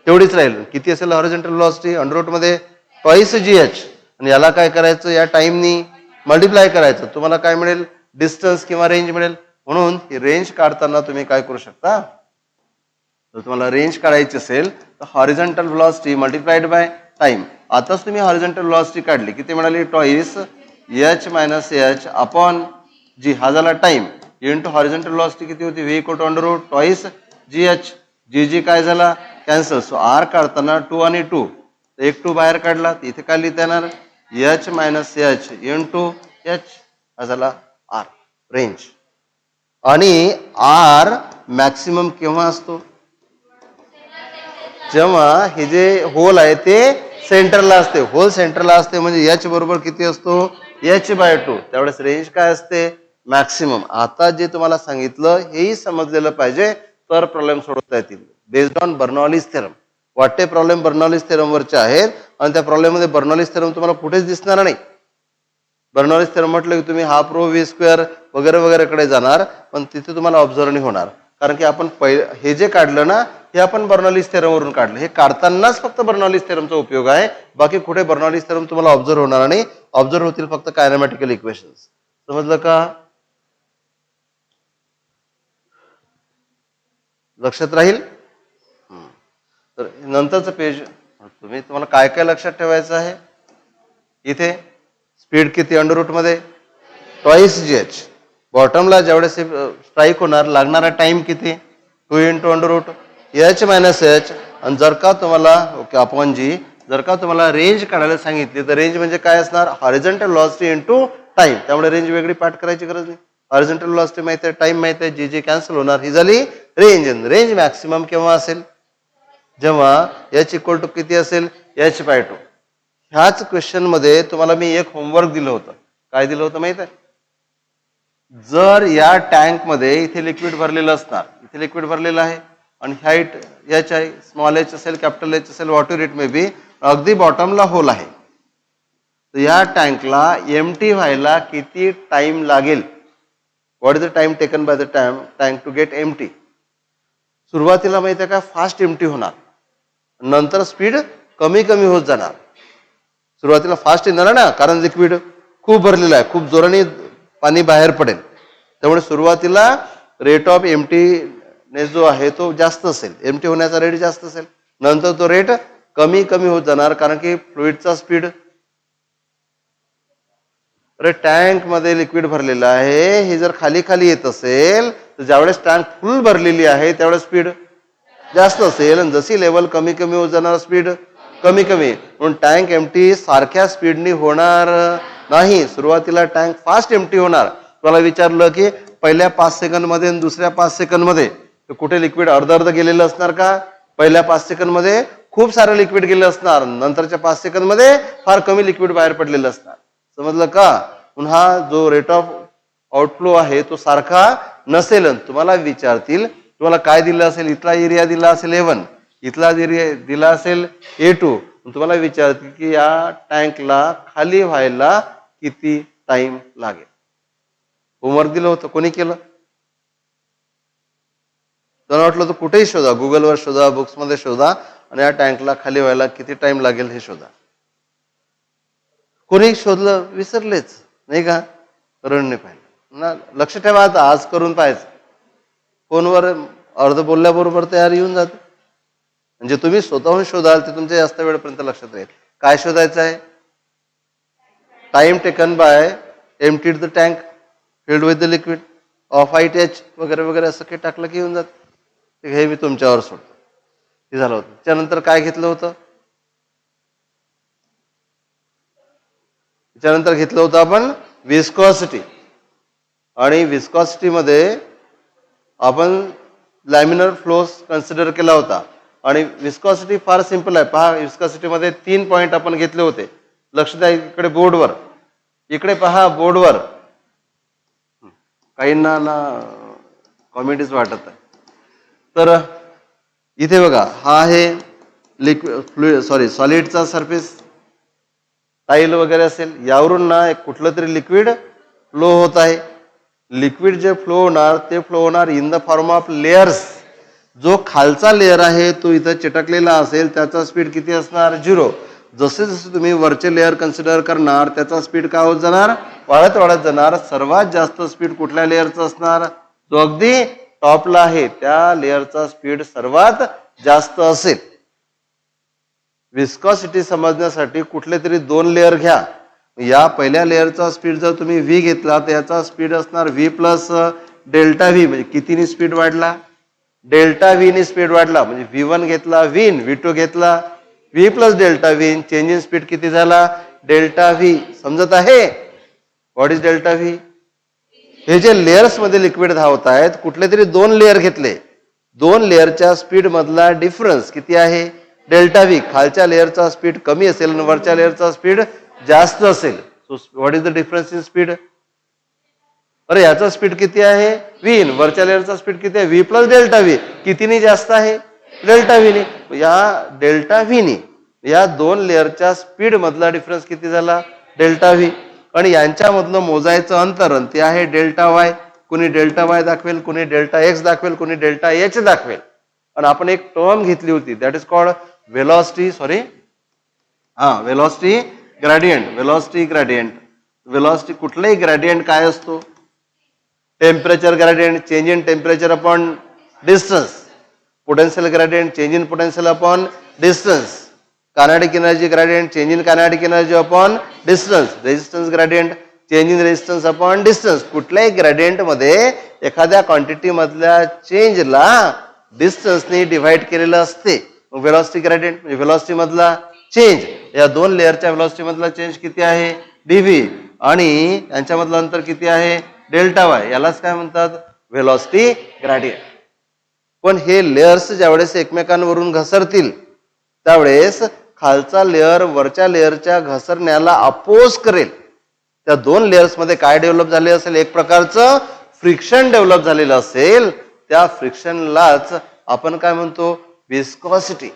Speaker 1: तेवढीच राहील. किती असेल हॉरिझॉन्टल व्हेलॉसिटी? अंडर रूट मध्ये ट्वाइस GH. आणि याला काय करायचं? या टाइमनी मल्टिप्लाय करायचं. तुम्हाला काय मिळेल? डिस्टन्स किंवा रेंज मिळेल. म्हणून ही रेंज काढताना तुम्ही काय करू शकता? जर तुम्हाला रेंज काढायची असेल तर horizontal velocity multiplied by time. आताच तुम्ही हॉरिझॉन्टल व्हेलॉसिटी काढली, किती मिळाली? Twice H-H upon G. हा झाला टाइम. इंटू हॉरिझॉन्टल व्हेलॉसिटी किती होती? V equal to under root twice GH. G काय झाला? कॅन्सल. सो R काढताना 2 आणि 2, एक 2 बाहेर काढला, इथे काय लिहिता येणार? H-H into H. हा झाला R रेंज. आणि R मॅक्सिमम केव्हा असतो? जेव्हा हे जे होल आहे ते सेंटरला असते, होल सेंटरला असते म्हणजे एच बरोबर किती असतो, h/2. त्यावेळेस रेंज काय असते, मॅक्सिमम. आता जे तुम्हाला सांगितलं हेही समजलेलं पाहिजे तर प्रॉब्लेम सोडवता येतील बेस्ड ऑन बर्नॉलीज थेरम. वाटते प्रॉब्लेम बर्नॉलीज थेरम वरचे आहेत आणि त्या प्रॉब्लेम मध्ये बर्नॉलीज थेरम तुम्हाला कुठेच दिसणार नाही. बर्नॉलीज थेरम म्हटलं की तुम्ही हाफ रो व्ही स्क्वेअर वगैरे वगैरे कडे जाणार, पण तिथे तुम्हाला ऑब्झर्व नाही होणार. कारण की आपण हे जे काढलं ना हे आपण बर्नॉलीज थेरम वरून काढलं. हे काढतानाच फक्त बर्नॉलीज थेरमचा उपयोग आहे, बाकी कुठे बर्नॉलीज थेरम तुम्हाला ऑब्झर्व होणार नाही. ऑब्झर्व होतील फक्त कायनेमॅटिकल इक्वेशन्स. समजलं का? लक्षात राहील. तर नंतरचं पेज तुम्हाला काय काय लक्षात ठेवायचं आहे. इथे स्पीड किती अंडर रूट मध्ये ट्वाइस GH. बॉटमला ज्यावेळेस स्ट्राईक होणार लागणारा टाइम किती 2 × अंडर रूट h-h. आणि जर का तुम्हाला ओके अपॉन जी, जर का तुम्हाला रेंज काढायला सांगितली तर रेंज म्हणजे काय असणार, हॉरिझॉन्टल व्हेलॉसिटी इंटू टाइम. त्यामुळे रेंज वेगळी पाठ करायची गरज नाही. हॉरिझॉन्टल व्हेलॉसिटी माहिती आहे, टाइम माहिती आहे, जी कॅन्सल होणार. ही झाली रेंज. रेंज मॅक्सिमम केव्हा असेल, जेव्हा h = किती असेल h/2. ह्याच क्वेश्चन मध्ये तुम्हाला मी एक होमवर्क दिलं होतं. काय दिलं होतं माहित आहे, जर या टँक मध्ये इथे लिक्विड भरलेलं असणार, इथे लिक्विड भरलेलं आहे आणि हाईट h आहे, स्मॉल h असेल कॅपिटल H असेल व्हॉट इट मे बी, अगदी बॉटमला होल आहे, तर या टँकला एम्प्टी व्हायला किती टाइम लागेल. What is the time taken by the tank to get empty. सुरुवातीला माहिती आहे का फास्ट एम्प्टी होणार, नंतर स्पीड कमी कमी होत जाणार. सुरुवातीला फास्ट येणार ना, कारण लिक्विड खूप भरलेलं आहे, खूप जोराने पाणी बाहेर पडेल. त्यामुळे सुरुवातीला रेट ऑफ एम्प्टीनेस जो आहे तो जास्त असेल, एम्प्टी होण्याचा रेट जास्त असेल. नंतर तो रेट कमी कमी होत जाणार, कारण की फ्लुइडचा स्पीड. अरे टँक मध्ये लिक्विड भरलेलं आहे, हे जर खाली खाली येत असेल तर ज्यावेळेस टँक फुल भरलेली आहे त्यावेळेस स्पीड जास्त असेल, आणि जशी लेवल कमी कमी होत जाणार स्पीड कमी कमी. म्हणून टँक एम्प्टी सारख्या स्पीडनी होणार नाही. सुरुवातीला टँक फास्ट एम्प्टी होणार. तुम्हाला विचारलं की पहिल्या 5 सेकंद मध्ये आणि दुसऱ्या 5 सेकंद मध्ये कुठे लिक्विड अर्ध अर्ध गेलेलं असणार का, पहिल्या 5 सेकंद मध्ये खूप सारं लिक्विड गेलं असणार, नंतरच्या 5 सेकंद मध्ये फार कमी लिक्विड बाहेर पडलेलं असणार. समजलं का. पुन्हा जो रेट ऑफ आउटफ्लो आहे तो सारखा नसेल. तुम्हाला विचारतील तुम्हाला काय दिलं असेल, इथला एरिया दिला असेल A1, इथला एरिया दिला असेल A2. तुम्हाला विचारतील की या टँकला खाली व्हायला किती टाइम लागेल. होमवर्क दिलं होतं, कोणी केलं? तुम्हाला वाटलं तर कुठेही शोधा, गुगलवर शोधा, बुक्समध्ये शोधा आणि या टँकला खाली व्हायला किती टाइम लागेल हे शोधा. कोणी शोधलं विसरलेच नाही का, करून नाही पाहिलं ना. लक्ष ठेवा, आता आज करून पाहायचं. फोनवर अर्ध बोलल्याबरोबर तयार येऊन जाते. म्हणजे तुम्ही स्वतःहून शोधाल ते तुमच्या जास्त वेळपर्यंत लक्षात राहील. काय शोधायचं आहे, time taken bye emptied the tank filled with the liquid of height h वगैरे वगैरे असं काही टाकलं की येऊन जातं. हे मी तुमच्यावर सोडतो. हे झालं होतं. त्यानंतर काय घेतलं होतं, त्याच्यानंतर घेतलं होतं आपण विस्कॉसिटी. आणि विस्कॉसिटी मध्ये आपण लॅमिनर फ्लो कन्सिडर केला होता. आणि विस्कॉसिटी फार सिंपल आहे. पहा, विस्कॉसिटी मध्ये 3 पॉइंट आपण घेतले होते. लक्ष द्या इकडे बोर्डवर, इकडे पहा बोर्डवर. काहींना ना कॉमेडीज वाटत आहे. तर इथे बघा, हा आहे लिक्विड सॉलिडचा सरफेस, टाईल वगैरे असेल, यावरून ना एक कुठलं तरी लिक्विड फ्लो होत आहे. लिक्विड जे फ्लो होणार ते फ्लो होणार in the form of layers. जो खालचा लेअर आहे तो इथं चिटकलेला असेल, त्याचा स्पीड किती असणार 0. जसे जसे तुम्ही वरचे लेअर कन्सिडर करणार त्याचा स्पीड काय होत जाणार, वाढत वाढत जाणार. सर्वात जास्त स्पीड कुठल्या लेअरचा असणार, जो अगदी टॉपला आहे त्या लेअरचा स्पीड सर्वात जास्त असेल. विस्कॉसिटी समजण्यासाठी कुठले तरी 2 लेअर घ्या. या पहिल्या लेअरचा स्पीड जर तुम्ही V घेतला तर याचा स्पीड असणार V प्लस डेल्टा V. म्हणजे कितीनी स्पीड वाढला, डेल्टा V नी स्पीड वाढला. म्हणजे V1 घेतला V, V2 घेतला V plus delta V. Change in speed किती झाला, डेल्टा V. समजत आहे व्हॉट इज डेल्टा V. हे जे लेयर्स मध्ये लिक्विड धावत आहेत, कुठले तरी 2 लेअर घेतले, 2 लेअरच्या स्पीड मधला डिफरन्स किती आहे डेल्टा व्ही, खालच्या लेअरचा स्पीड कमी असेल आणि वरच्या लेअरचा स्पीड जास्त असेल. So what is the difference in speed? अरे याचा स्पीड किती आहे? व्ही. वरच्या लेअरचा स्पीड किती आहे? V plus delta V. कितीने जास्त आहे? डेल्टा व्हीने. या डेल्टा व्हीने या दोन लेअरच्या स्पीड मधला डिफरन्स किती झाला? Delta V. आणि यांच्यामधलं मोजायचं अंतर ते आहे डेल्टा वाय. कुणी डेल्टा वाय दाखवेल, कुणी डेल्टा एक्स दाखवेल, कुणी डेल्टा एच दाखवेल. आणि आपण एक टर्म घेतली होती that is called velocity velocity gradient. Velocity gradient. Velocity कुठलाही ग्रेडियंट काय असतो? Temperature gradient, change in temperature upon distance. Potential gradient, change in potential upon distance. Kinetic energy gradient, change in kinetic energy upon distance. Resistance gradient, change in resistance upon distance. कुठल्याही gradient मध्ये एखाद्या quantity मधल्या चेंजला डिस्टन्सने divide केलेलं असते. Velocity gradient म्हणजे velocity मधला change. या दोन लेअरच्या व्हेलॉसिटी मधला चेंज किती आहे? डीव्ही. आणि यांच्यामधलं अंतर किती आहे? Delta y. यालाच काय म्हणतात? Velocity gradient. पण हे लेअर्स ज्यावेळेस एकमेकांवरून घसरतील त्यावेळेस खालचा लेअर वरच्या लेअरच्या घसरण्याला अपोज करेल. त्या दोन लेअर्स मध्ये काय डेव्हलप झाले असेल? एक प्रकारचं फ्रिक्शन डेव्हलप झालेलं असेल. त्या फ्रिक्शनलाच आपण काय म्हणतो? विस्कॉसिटी.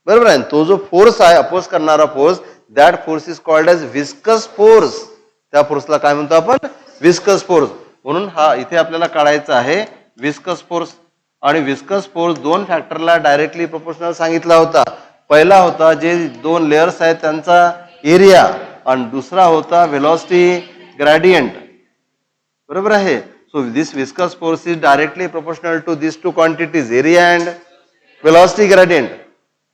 Speaker 1: बरोबर आहे. तो जो फोर्स आहे अपोज करणारा force, that force is called as viscous force. त्या फोर्सला काय म्हणतो आपण? Viscous force. म्हणून हा इथे आपल्याला काढायचा आहे विस्कस फोर्स. आणि विस्कस फोर्स दोन फॅक्टरला डायरेक्टली प्रोपोर्शनल सांगितला होता. पहिला होता जे दोन लेअर्स आहेत त्यांचा एरिया आणि दुसरा होता व्हेलॉसिटी ग्रेडियंट. बरोबर आहे. So this viscous force is directly proportional to this two quantities, area and velocity gradient.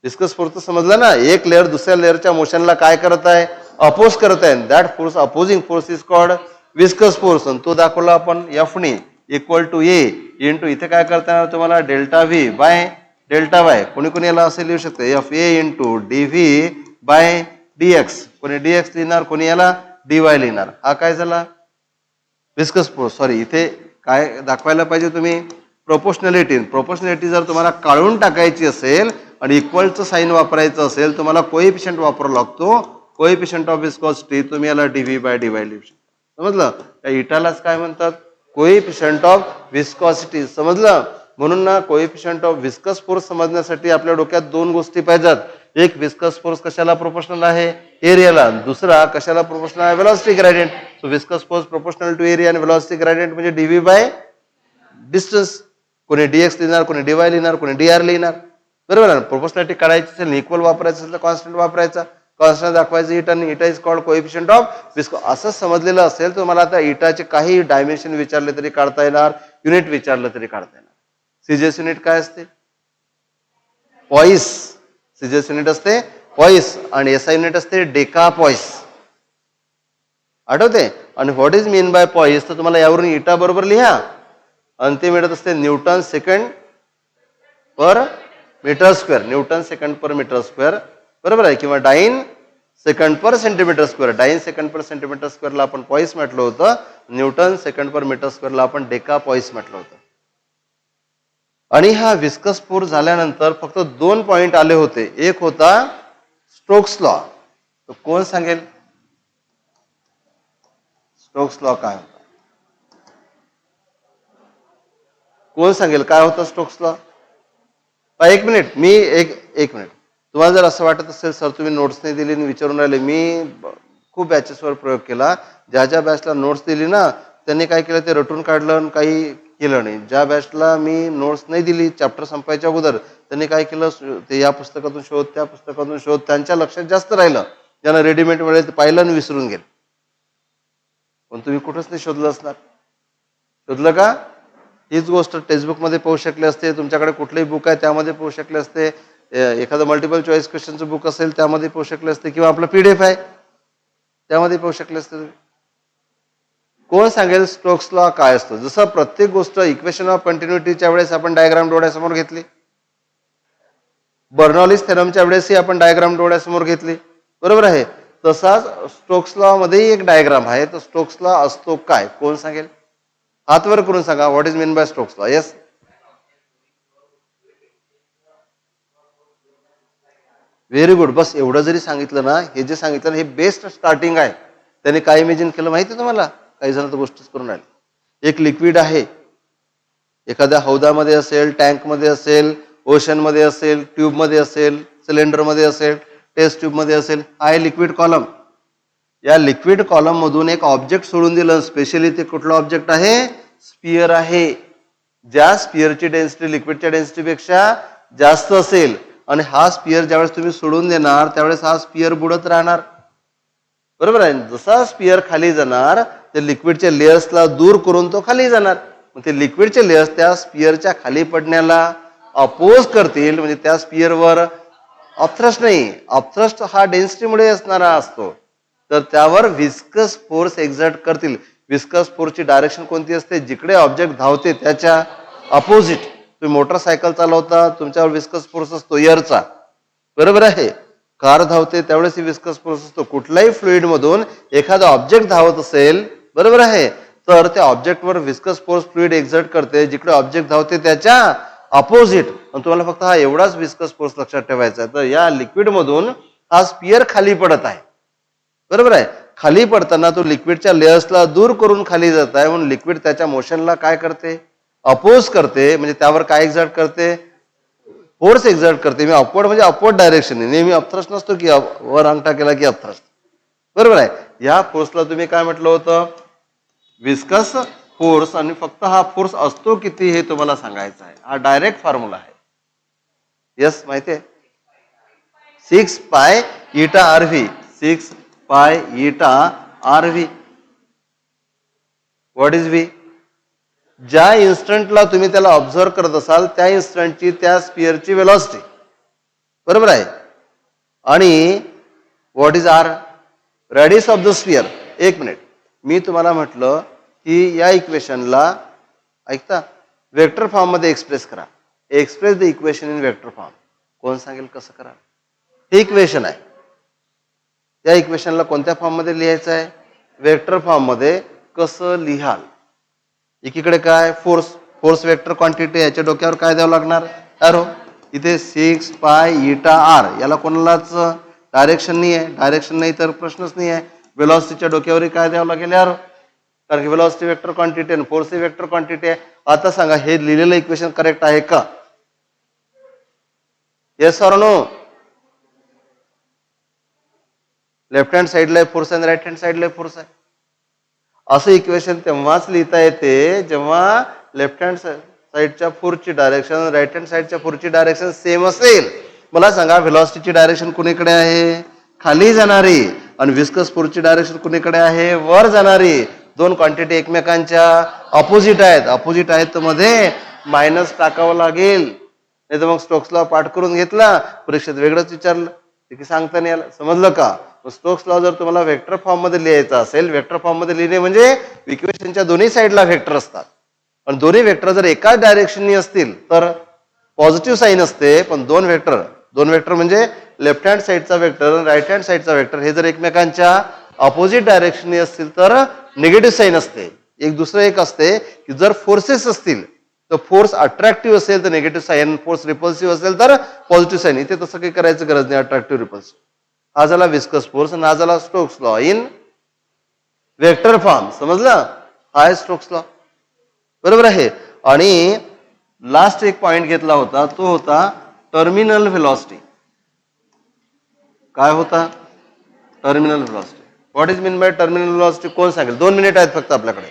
Speaker 1: Viscous force समजलं ना? एक लेअर दुसऱ्या लेअरच्या मोशनला काय करत आहे? अपोज करत आहे. That force, opposing force is called viscous force. आणि तो दाखवला आपण एफने इक्वल टू ए इंटू, इथे काय करता येणार तुम्हाला? Delta V by delta y. कोणी कोणी याला असे लिहू शकते F A into D V by D x. कोणी डी एक्स लिहिणार, कोणी याला डी वाय लिहिणार. हा काय झाला? Viscous force. सॉरी, इथे काय दाखवायला पाहिजे तुम्ही? प्रोपोर्शनॅलिटी. प्रोपोर्शनॅलिटी जर तुम्हाला काढून टाकायची असेल आणि इक्वलचं साईन वापरायचं असेल तुम्हाला कोएफिशियंट वापरावा लागतो. कोएफिशियंट ऑफ विस्कॉसिटी तुम्ही याला डीव्ही बाय डीवाय लिहू शकता. समजलं? त्या इटालाच काय म्हणतात? Coefficient of viscosity. समजलं? म्हणून ना कोएफिशियंट ऑफ विस्कस फोर्स समजण्यासाठी आपल्या डोक्यात दोन गोष्टी पाहिजेत. एक, विस्कस फोर्स कशाला प्रोपोर्शनल आहे? एरियाला. दुसरा कशाला प्रोपोर्शनल आहे? Velocity gradient. So viscous force proportional to area आणि व्हेलॉसिटी ग्रेडियंट म्हणजे डीव्ही बाय डिस्टन्स. कोणी डीएक्स लिहिणार, कोणी डीवाय लिहिणार, कोणी डीआर लिहिणार. बरोबर आहे. प्रोपोर्शनॅलिटी काढायची असेल, इक्वल वापरायचं असेल तर कॉन्स्टंट वापरायचा. कॉन्स्टंट दाखवायचं इटा आणि इटा is called coefficient of visco. असं समजलेलं असेल तर मला आता इटाचे काही डायमेन्शन विचारले तरी काढता येणार, युनिट विचारलं तरी काढता येणार. सीजीएस युनिट काय असते? पॉइस. सीजीएस युनिट असते पॉइस आणि एसआय युनिट असते डेका पॉइस. आठवते? आणि what is mean bye poised तर तुम्हाला यावरून इटा बरोबर लिहा. आणि ते मिळत असते न्यूटन सेकंड पर मीटर स्क्वेअर. न्यूटन सेकंड पर मीटर स्क्वेअर. बरोबर आहे. किंवा डाईन सेकंड पर सेंटीमीटर स्क्वेअर. डाईन सेकंड पर सेंटीमीटर स्क्वेअरला आपण पॉइस म्हटलं होतं. न्यूटन सेकंड पर मीटर स्क्वेअरला आपण डेका पॉइस म्हटलं होतं. आणि हा विस्कस फोर्स झाल्यानंतर फक्त दोन पॉइंट आले होते. एक होता स्टोक्स लॉ. कोण सांगेल स्टोक्स लॉ काय होता? कोण सांगेल काय होता स्टोक्स लॉ? एक मिनिट, मी एक मिनिट. तुम्हाला जर असं वाटत असेल सर तुम्ही नोट्स नाही दिली आणि विचारून राहिले, मी खूप बॅचेसवर प्रयोग केला. ज्या ज्या बॅचला नोट्स दिली ना त्यांनी काय केलं ते रटून काढलं आणि काही केलं नाही. ज्या बॅचला मी नोट्स नाही दिली चॅप्टर संपायच्या अगोदर त्यांनी काय केलं ते या पुस्तकातून शोध त्या पुस्तकातून शोध, त्यांच्या लक्षात जास्त राहिलं. ज्यांना रेडीमेड मिळेल ते पाहिलं आणि विसरून गेलं. पण तुम्ही कुठंच नाही शोधलं असणार. शोधलं का? हीच गोष्ट टेक्स्टबुक मध्ये पाहू शकले असते. तुमच्याकडे कुठलंही बुक आहे त्यामध्ये पाहू शकले असते. एखादं मल्टिपल चॉईस क्वेश्चनचं बुक असेल त्यामध्ये पाहू शकले असते. किंवा आपलं पीडीएफ आहे त्यामध्ये पाहू शकले असते. कोण सांगेल स्टोक्स लॉ काय असतो? जसं प्रत्येक गोष्ट इक्वेशन ऑफ कंटिन्युटीच्या वेळेस आपण डायग्राम डोळ्यासमोर घेतली. बर्नॉलिस थेरमच्या वेळेसही आपण डायग्राम डोळ्यासमोर घेतली. बरोबर आहे. तसाच स्टोक्स लॉ मध्येही एक डायग्राम आहे. तर स्टोक्स लॉ असतो काय? कोण सांगेल? हात वर करून सांगा. What is mean by Stokes law? Yes. Very good. बस एवढं जरी सांगितलं ना, हे जे सांगितलं ना, हे बेस्ट स्टार्टिंग आहे. त्याने काय इमेजिन केलं माहिती आहे तुम्हाला? काही जण तर गोष्टीच करून राहिले. एक लिक्विड आहे, एखाद्या हौदामध्ये असेल, टँकमध्ये असेल, ओशनमध्ये असेल, ट्यूबमध्ये असेल, सिलेंडरमध्ये असेल, टेस्ट ट्यूबमध्ये असेल. हा आहे लिक्विड कॉलम. या लिक्विड कॉलम मधून एक ऑब्जेक्ट सोडून दिलं. स्पेशली ते कुठलं ऑब्जेक्ट आहे? स्पियर आहे. ज्या स्पियरची डेन्सिटी लिक्विडच्या डेन्सिटीपेक्षा जास्त असेल आणि हा स्पियर ज्यावेळेस तुम्ही सोडून देणार त्यावेळेस हा स्पियर बुडत राहणार. बरोबर आहे. जसा स्पियर खाली जाणार ते लिक्विडच्या लेयर्सला दूर करून तो खाली जाणार. मग ते लिक्विडचे लेयर्स त्या स्पियरच्या खाली पडण्याला अपोज करतील. म्हणजे त्या स्पियरवर अपथ्रस्ट नाही, अपथ्रस्ट हा डेन्सिटीमुळे असणारा असतो, तर त्यावर विस्कस फोर्स एक्झर्ट करतील. विस्कस फोर्सची डायरेक्शन कोणती असते? जिकडे ऑब्जेक्ट धावते त्याच्या अपोजिट. तुम्ही मोटरसायकल चालवता, तुमच्यावर विस्कस फोर्स असतो एअरचा. बरोबर आहे. कार धावते त्यावेळेस विस्कस फोर्स असतो. कुठल्याही फ्लुइड मधून एखादा ऑब्जेक्ट धावत असेल, बरोबर आहे, तर त्या ऑब्जेक्टवर विस्कस फोर्स फ्लुइड एक्झर्ट करते जिकडे ऑब्जेक्ट धावते त्याच्या अपोजिट. आणि तुम्हाला फक्त हा एवढाच विस्कस फोर्स लक्षात ठेवायचा आहे. तर या लिक्विड मधून हा स्पियर खाली पडत आहे. बरोबर आहे. खाली पडताना तो लिक्विडच्या लेयर्सला दूर करून खाली जात आहे. म्हणून लिक्विड त्याच्या मोशनला काय करते? अपोज करते. म्हणजे त्यावर काय एक्झर्ट करते? फोर्स एक्झर्ट करते. मी अपवर्ड म्हणजे अपवर्ड डायरेक्शन. नेहमी अपथ्रस्ट नसतो की वर अंगठा केला की अपथ्रस्ट. बरोबर आहे. या फोर्सला तुम्ही काय म्हटलं होतं? Viscous force. आणि फक्त हा फोर्स असतो किती हे तुम्हाला सांगायचं आहे. हा डायरेक्ट फॉर्म्युला आहे. यस, माहिती आहे? 6 पाय इटा आरव्ही. 6 पाय इटा आरव्ही. What is V? ज्या इन्स्टंटला तुम्ही त्याला ऑब्झर्व करत असाल त्या इन्स्टंटची त्या स्पियरची वेलॉसिटी. बरोबर आहे. आणि what is R? Radius of the sphere. एक मिनिट, मी तुम्हाला म्हटलं की या इक्वेशनला ऐकता वेक्टर फॉर्म मध्ये एक्सप्रेस करा. Express the equation in vector form. कोण सांगेल कसं करा? हे इक्वेशन आहे. या इक्वेशनला कोणत्या फॉर्म मध्ये लिहायचं आहे? वेक्टर फॉर्म मध्ये. कसं लिहाल? एकीकडे काय? फोर्स. Force vector quantity. याच्या डोक्यावर काय द्यावं लागणार? एरो. इथे 6 पाय इटा आर. याला कोणालाच डायरेक्शन नाही आहे. डायरेक्शन नाही तर प्रश्नच नाही आहे. वेलॉसिटीच्या डोक्यावर काय द्यावं लागेल? एरो. कारण की वेलॉसिटी वेक्टर क्वांटिटी आणि फोर्स ही वेक्टर क्वांटिटी आहे. आता सांगा हे लिहिलेलं इक्वेशन करेक्ट आहे का? Yes or no? Left hand साईडला फोर्स आहे, राईट हँड साईडला फोर्स आहे. असं इक्वेशन तेव्हाच लिहिता येते जेव्हा लेफ्ट हँड साईडच्या फोर्सची डायरेक्शन राईट हँड साईडच्या फोर्सची डायरेक्शन सेम असेल. मला सांगा व्हेलॉसिटीची डायरेक्शन कुणीकडे आहे? खाली जाणारी. आणि विस्कस फोर्सची डायरेक्शन कुणीकडे आहे? वर जाणारी. दोन क्वांटिटी एकमेकांच्या अपोजिट आहेत. अपोजिट आहेत तर मध्ये मायनस टाकावं लागेल. नाही तर मग स्टोक्स लॉ पाठ करून घेतला, परीक्षेत वेगळंच विचारलं की सांगता नाही आलं. समजलं का? स्टोक्स लॉ जर तुम्हाला वेक्टर फॉर्म मध्ये लिहायचा असेल, वेक्टर फॉर्म मध्ये लिहिणे म्हणजे इक्वेशनच्या दोन्ही साईडला वेक्टर असतात आणि दोन्ही वेक्टर जर एकाच डायरेक्शननी असतील तर पॉझिटिव्ह साईन असते. पण दोन वेक्टर म्हणजे लेफ्ट हँड साईडचा वेक्टर आणि राईट हँड साईडचा वेक्टर हे जर एकमेकांच्या अपोजिट डायरेक्शननी असतील तर निगेटिव्ह साईन असते. एक दुसरं एक असते की जर फोर्सेस असतील तर फोर्स अट्रॅक्टिव्ह असेल तर निगेटिव्ह साईन, फोर्स रिपल्सिव्ह असेल तर पॉझिटिव्ह साईन. इथे तसं काही करायचं गरज नाही. Attractive repulsive. हा झाला विस्कस फोर्स आणि हा झाला Stokes law in vector form. समजलं? हा आहे स्टोक्स लॉ. बरोबर आहे. आणि लास्ट एक पॉइंट घेतला होता तो होता टर्मिनल व्हेलॉसिटी. काय होता? Terminal velocity. What is mean by terminal velocity? कोण सांगेल? 2 मिनिट आहेत फक्त आपल्याकडे.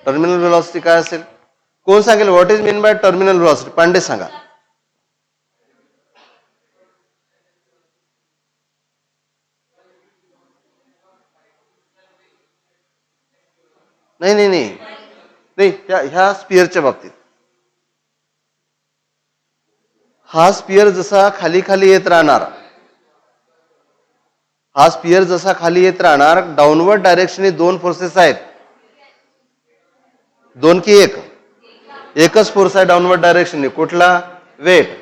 Speaker 1: टर्मिनल व्हेलॉसिटी काय असेल? कोण सांगेल? What is mean by terminal velocity? Pandey सांगा. नाही नाही नाही नाही, ह्या स्पियरच्या बाबतीत हा स्पियर जसा खाली खाली येत राहणार, हा स्पियर जसा खाली येत राहणार, डाऊनवर्ड डायरेक्शनने दोन फोर्सेस आहेत. 2 की 1? एकच फोर्स आहे डाऊनवर्ड डायरेक्शनने. कुठला? वेट.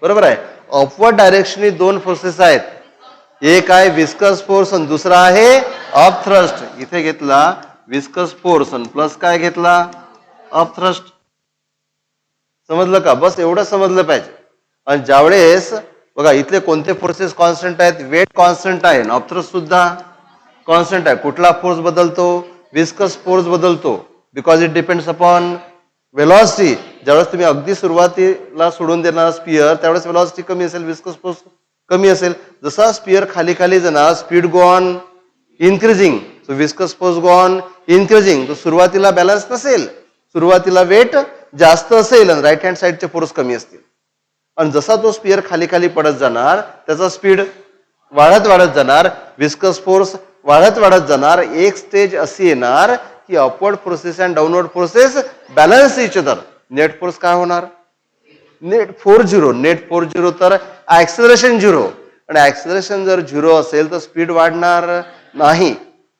Speaker 1: बरोबर आहे. अपवर्ड डायरेक्शनने 2 फोर्सेस आहेत. एक आहे विस्कस फोर्स आणि दुसरा आहे अपथ्रस्ट. इथे घेतला विस्कस फोर्स आणि प्लस काय घेतला? अपथ्रस्ट. समजलं का? बस एवढं समजलं पाहिजे. आणि ज्यावेळेस बघा इथले कोणते फोर्सेस कॉन्स्टंट आहेत, वेट कॉन्स्टंट आहे, ऑप्थरस सुद्धा कॉन्स्टंट आहे. कुठला फोर्स बदलतो, विस्कस फोर्स बदलतो, because it depends upon velocity. ज्यावेळेस तुम्ही अगदी सुरुवातीला सोडून देणार स्पिअर त्यावेळेस वेलॉसिटी कमी असेल, विस्कस फोर्स कमी असेल. जसा स्पिअर खाली खाली जाणार speed go on increasing, so viscous force go on increasing. तो सुरुवातीला बॅलन्स नसेल, सुरुवातीला वेट जास्त असेल आणि राईट हँड साईडचे फोर्स कमी असतील. आणि जसा तो स्पिअर खाली खाली पडत जाणार त्याचा स्पीड वाढत वाढत जाणार, विस्कस फोर्स वाढत वाढत जाणार. एक स्टेज अशी येणार की upward forces and downward forces balance each other. Net force काय होणार, net force zero. Net force zero तर ऍक्सेलरेशन झिरो, आणि ऍक्सेलरेशन जर झिरो असेल तर स्पीड वाढणार नाही.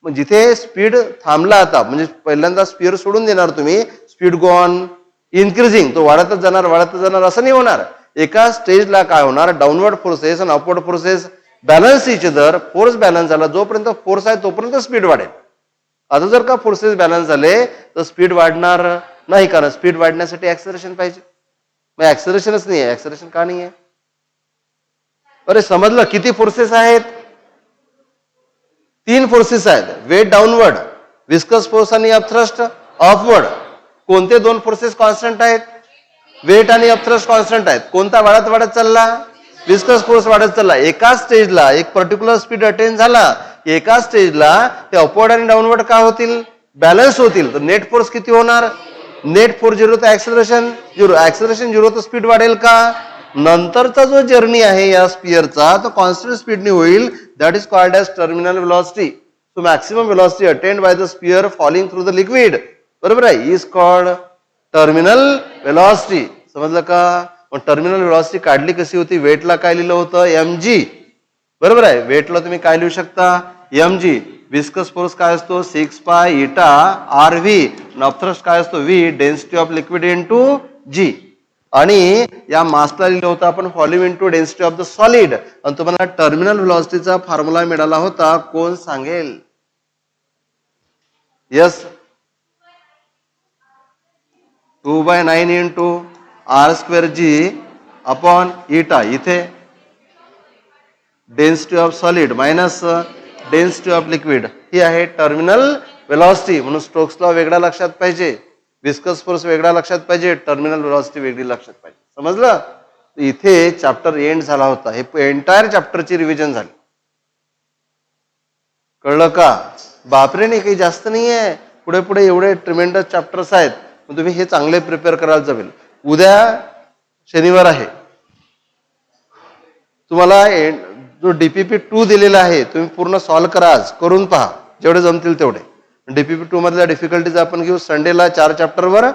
Speaker 1: मग जिथे स्पीड थांबला आता म्हणजे पहिल्यांदा स्पीअर सोडून देणार तुम्ही, स्पीड गो ऑन इन्क्रीजिंग, तो वाढतच जाणार असं नाही होणार. एका स्टेजला काय होणार, डाऊनवर्ड फोर्सेस आणि upward forces balance each other. Force balance झाला, जोपर्यंत फोर्स आहे तोपर्यंत स्पीड वाढेल. आता जर का फोर्सेस बॅलन्स झाले तर स्पीड वाढणार नाही, कारण स्पीड वाढण्यासाठी ऍक्सेलरेशन पाहिजे. मग ऍक्सेलरेशनच नाही आहे. ऍक्सेलरेशन का नाही आहे? अरे समजलं, किती फोर्सेस आहेत, 3 फोर्सेस आहेत, वेट डाऊनवर्ड, विस्कस फोर्स आणि अपथ्रस्ट अपवर्ड. कोणते 2 फोर्सेस कॉन्स्टंट आहेत, वेट आणि अपथ्रस्ट कॉन्स्टंट आहेत. कोणता वाढत वाढत चालला, विस्कस फोर्स वाढत चालला. एका स्टेजला एक पर्टिक्युलर स्पीड अटेन झाला, एका स्टेजला ते अपवर्ड आणि डाऊनवर्ड का होतील, बॅलन्स होतील. तर नेट फोर्स किती होणार, नेट फोर्स झिरो तर ऍक्सेलरेशन झिरो. ऍक्सेलरेशन झिरो तर स्पीड वाढेल का, नंतरचा जो जर्नी आहे या स्पिअरचा तो कॉन्स्टंट स्पीडने होईल. That is called as terminal velocity. So maximum velocity attend by the sphere falling through the liquid, बरोबर आहे, इज कॉल्ड टर्मिनल वेलॉसिटी. समजलं का? मग टर्मिनल वेलॉसिटी काढली कशी होती, वेटला काय लिहिलं होतं, mg, बरोबर आहे. वेटला तुम्ही काय लिहू शकता, mg. विस्कस फोर्स काय असतो, 6 पाय इटा आर व्ही. अपथ्रस्ट काय असतो, v, density of liquid into g. आणि या मासला लिहिलं होतं आपण volume into density of the solid. आणि तुम्हाला टर्मिनल वेलॉसिटीचा फॉर्म्युला मिळाला होता, कोण सांगेल? Yes, 2/9 into r²g upon eta. इथे density of solid minus density of liquid ही आहे टर्मिनल वेलॉसिटी. म्हणून स्टोक्स लॉ वेगळा लक्षात पाहिजे, विस्कस फोर्स वेगळा लक्षात पाहिजे, टर्मिनल वेलॉसिटी वेगळी लक्षात पाहिजे. समजलं? इथे चॅप्टर एंड झाला होता. हे एंटायर चॅप्टरची रिव्हिजन झाली. कळलं का? बापरे, नाही काही जास्त नाही आहे. पुढे पुढे एवढे ट्रिमेंडस चॅप्टर्स आहेत. मग तुम्ही हे चांगले प्रिपेअर करायला जमेल. उद्या शनिवार आहे, तुम्हाला जो डीपीपी 2 दिलेला आहे तुम्ही पूर्ण सॉल्व्ह करा, आज करून पहा जेवढे जमतील तेवढे. डीपीपी 2 मधल्या डिफिकल्टीज आपण घेऊ. संडेला 4 चॅप्टरवर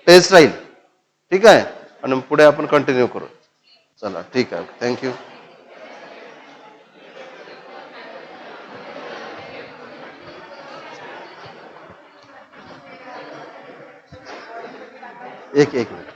Speaker 1: टेस्ट राहील, ठीक आहे, आणि पुढे आपण कंटिन्यू करू. चला ठीक आहे, थँक्यू. एक मिनिट.